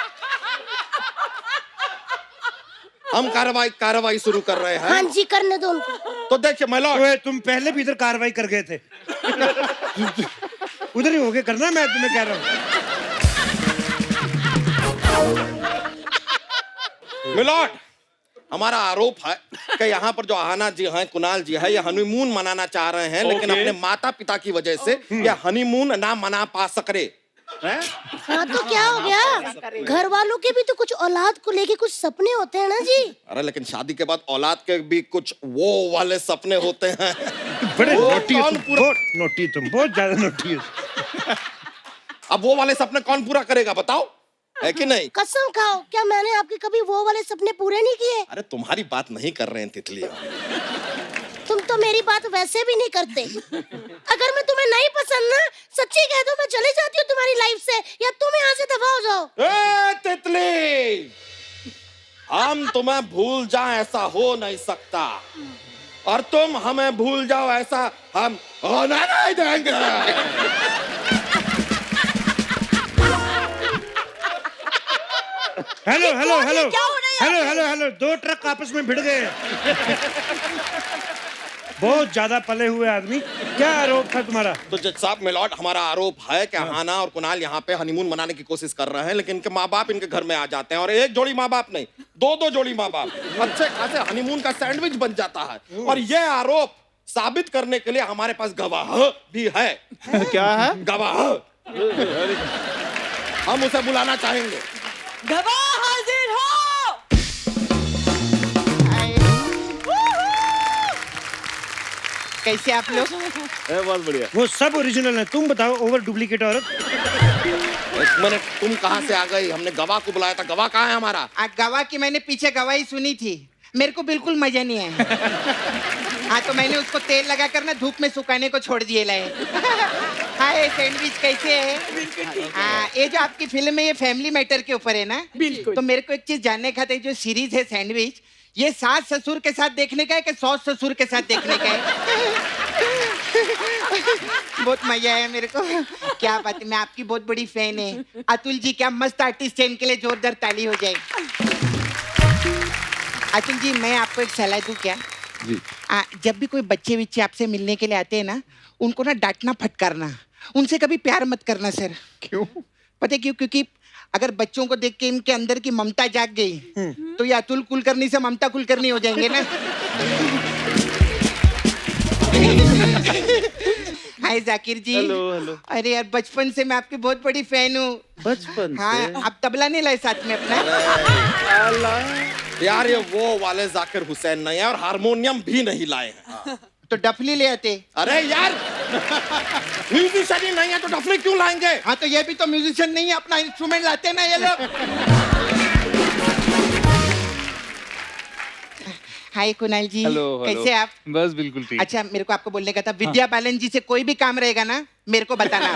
हम कार्रवाई शुरू कर रहे हैं। हाँ जी, करने दो उनको। तो देखिए ओए, तुम पहले भी इधर कार्रवाई कर गए थे। उधर ही होके करना, मैं तुम्हें कह रहा हूँ। मिलॉर्ड, हमारा आरोप है कि यहाँ पर जो आहाना जी हैं, कुणाल जी है, ये हनीमून मनाना चाह रहे हैं, लेकिन Okay. अपने माता पिता की वजह से ये हनीमून ना मना पा सक रहे हैं। हाँ तो क्या हो गया, घर वालों के भी तो कुछ औलाद को लेके कुछ सपने होते हैं ना जी। अरे लेकिन शादी के बाद औलाद के भी कुछ वो वाले सपने होते हैं। बड़े वो नोटी हो कौन तुम, पूरा- बहुत नोटी तुम, बहुत ज्यादा नोटी हो। अब वो वाले सपने कौन पूरा करेगा बताओ, है कि नहीं? कसम खाओ, क्या मैंने आपके कभी वो वाले सपने पूरे नहीं किए? अरे तुम्हारी बात नहीं कर रहे हैं तितलिया। तुम तो मेरी बात वैसे भी नहीं करते। अगर मैं तुम्हें नहीं पसंद ना, सच्ची कह दो, मैं चली जाती हूँ तुम्हारी लाइफ से, या तुम यहाँ से दफा हो जाओ। ए तितली, हम तुम्हें भूल जाएं ऐसा हो नहीं सकता, और तुम हमें भूल जाओ ऐसा हम होने नहीं देंगे। हेलो हेलो हेलो क्या हो रहा है हेलो हेलो हेलो, दो ट्रक आपस में भिड़ गए। बहुत ज्यादा पले हुए आदमी, क्या आरोप था तुम्हारा? तो जज साहब मिलॉर्ड, हमारा आरोप है कि हाना और कुणाल यहाँ पे हनीमून मनाने की कोशिश कर रहे हैं, लेकिन इनके माँ बाप इनके घर में आ जाते हैं, और एक जोड़ी माँ बाप नहीं, दो जोड़ी माँ बाप, अच्छे खासे हनीमून का सैंडविच बन जाता है। और ये आरोप साबित करने के लिए हमारे पास गवाह भी है। क्या है? गवाह। हम उसे बुलाना चाहेंगे। गवाह हाजिर हो। कैसे आप लोग? बहुत बढ़िया। वो सब ओरिजिनल है, तुम बताओ ओवर डुप्लीकेट औरत। एक मिनट, तुम कहाँ से आ गई? हमने गवाह को बुलाया था, गवाह कहाँ है हमारा? गवाह की मैंने पीछे गवाही सुनी थी, मेरे को बिल्कुल मजा नहीं आया। हाँ तो मैंने उसको तेल लगा कर ना धूप में सुखाने को छोड़ दिए लाए। हाय सैंडविच कैसे है? हाँ, ये जो आपकी फिल्म है ये फैमिली मैटर के ऊपर है ना? बिल्कुल। तो मेरे को एक चीज जानने का था, जो सीरीज है सैंडविच, ये सास ससुर के साथ देखने का है कि सौस ससुर के साथ देखने का है? बहुत मजा आया मेरे को। क्या बात है, मैं आपकी बहुत बड़ी फैन है। अतुल जी क्या मस्त आर्टिस्ट है, इनके लिए जोरदार ताली हो जाए। अतुल जी मैं आपको एक सलाह दूं क्या? जी। जब भी कोई बच्चे बिच्चे आपसे मिलने के लिए आते हैं ना, उनको ना डांटना फटकारना, उनसे कभी प्यार मत करना सर। क्यों? पता है क्यों? क्योंकि अगर बच्चों को देख के इनके अंदर की ममता जाग गई तो ये अतुल कुलकर्णी से ममता कुलकर्णी हो जाएंगे ना। Hi Zakir ji. Hello hello. अरे यार बचपन से मैं आपकी बहुत बड़ी फैन हूँ। बचपन हाँ से? आप तबला नहीं लाए साथ में अपना? यार ये वो वाले जाकिर हुसैन नहीं है, और हारमोनियम भी नहीं लाए हैं। तो डफली ले आते। अरे यार म्यूजिशियन ही नहीं है तो डफली क्यों लाएंगे? हाँ तो ये भी तो म्यूजिशियन नहीं है, अपना इंस्ट्रूमेंट लाते ना ये लोग। हाय कुणाल जी। हेलो कैसे आप? बस बिल्कुल ठीक। अच्छा मेरे को आपको बोलने का था, विद्या बालन जी से कोई भी काम रहेगा ना मेरे को बताना।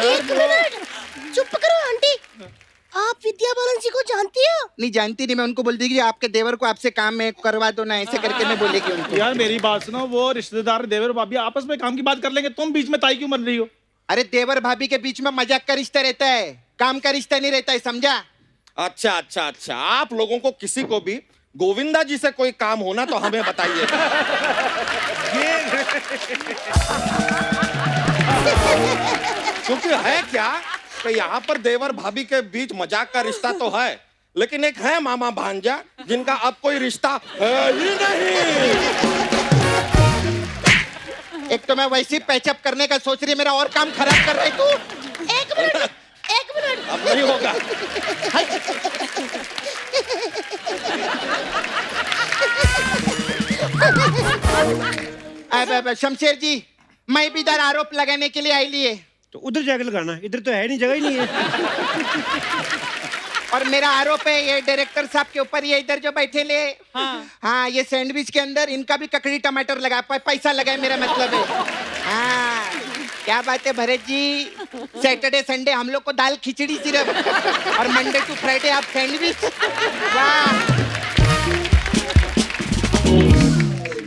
एक मिनट, चुप करो आंटी। आप विद्या बालन जी को जानती हो? नहीं जानती नहीं, मैं उनको बोल देगी आपके देवर को आपसे काम में करवा दो ना, ऐसे करके मैं बोलेगी उनको। यार मेरी बात सुनो, वो रिश्तेदार देवर भाभी आपस में काम की बात कर लेंगे, तुम बीच में ताई क्यों बन रही हो? अरे देवर भाभी के बीच में मजाक का रिश्ता रहता है, काम का रिश्ता नहीं रहता है, समझा? अच्छा अच्छा अच्छा, आप लोगों को किसी को भी गोविंदा जी से कोई काम होना तो हमें बताइए। क्योंकि है क्या कि यहाँ पर देवर भाभी के बीच मजाक का रिश्ता तो है, लेकिन एक है मामा भांजा जिनका अब कोई रिश्ता है ही नहीं। एक तो मैं वैसे ही पैचअप करने का सोच रही है, मेरा और काम खराब कर रही तू। एक मिनट, एक मिनट। अब नहीं होगा। अब शमशेर जी, मैं भी इधर आरोप लगाने के लिए आई लिए। तो उधर जाकर लगाना, इधर तो है नहीं, जगह ही नहीं है। और मेरा आरोप है ये डायरेक्टर साहब के ऊपर, ये इधर जो बैठे ले, हाँ ये सैंडविच के अंदर इनका भी ककड़ी टमाटर लगा, पैसा लगाए मेरा मतलब है। हाँ क्या बात है भरत जी, सैटरडे संडे हम लोग को दाल खिचड़ी सिर्फ, और मंडे टू फ्राइडे आप सैंडविच। वाह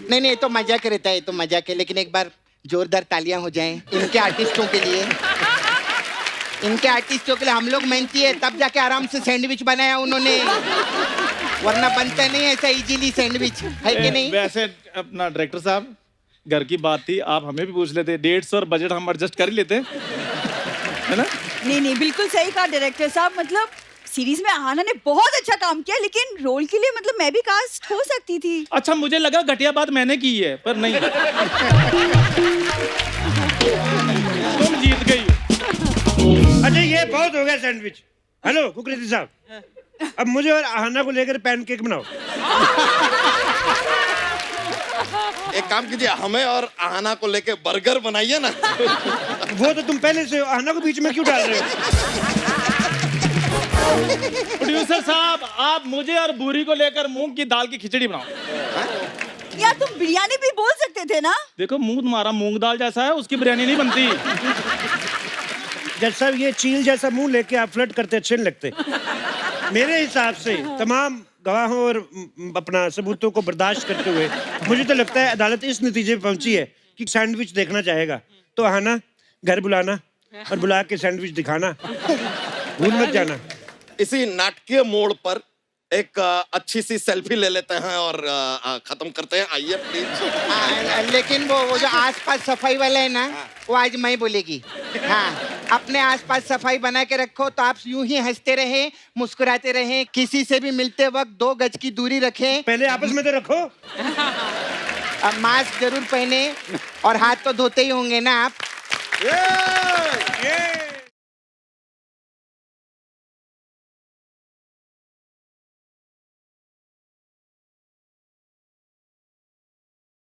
नहीं नहीं, ये तो मजाक रहता है, ये तो मजाक है, लेकिन एक बार जोरदार तालियां हो जाएं इनके आर्टिस्टों के लिए। इनके आर्टिस्टों के लिए हम लोग मेहनती है, तब जाके आराम से सैंडविच बनाया उन्होंने, वरना बनता नहीं ऐसा इजीली सैंडविच, है कि नहीं? वैसे अपना डायरेक्टर साहब, घर की बात थी, आप हमें भी पूछ लेते, डेट्स और बजट हम एडजस्ट कर ही लेते, है ना? नहीं नहीं, बिल्कुल सही कहा डायरेक्टर साहब, मतलब सीरीज में आहाना ने बहुत अच्छा काम किया, लेकिन रोल के लिए मतलब मैं भी कास्ट हो सकती थी। अच्छा मुझे लगा घटिया बात मैंने की है, पर नहीं। तुम जीत गई हो। अच्छा ये बहुत हो गया सैंडविच। हेलो कुकरेती साहब, अब मुझे और आहाना को लेकर पैनकेक बनाओ। एक काम कीजिए, हमें और आहाना को लेके बर्गर बनाइए ना। वो तो तुम पहले से आहाना को बीच में क्यों डाल रहे हो? प्रोड्यूसर साहब, आप मुझे और भूरी को लेकर मूंग की दाल की खिचड़ी बनाओ। यार तुम बिरयानी भी बोल सकते थे ना। देखो मुंह तुम्हारा मूंग दाल जैसा है, उसकी बिरयानी नहीं बनती। जज साहब ये चील जैसा मुंह लेके आप फ्लर्ट करते अच्छे नहीं लगते। मेरे हिसाब से तमाम गवाहों और अपना सबूतों को बर्दाश्त करते हुए मुझे तो लगता है अदालत इस नतीजे पे पहुंची है कि सैंडविच देखना चाहेगा तो आना, घर बुलाना और बुला के सैंडविच दिखाना, भूल मत जाना। इसी नाटकीय मोड़ पर एक अच्छी सी सेल्फी ले लेते हैं और खत्म करते हैं। आइए प्लीज। लेकिन वो जो आसपास सफाई वाला है ना, वो आज मैं बोलेगी। हाँ, अपने आसपास सफाई बना के रखो, तो आप यूं ही हंसते रहे, मुस्कुराते रहे, किसी से भी मिलते वक्त 2 गज की दूरी रखें। पहले आपस में तो रखो। मास्क जरूर पहने और हाथ तो धोते ही होंगे ना आप।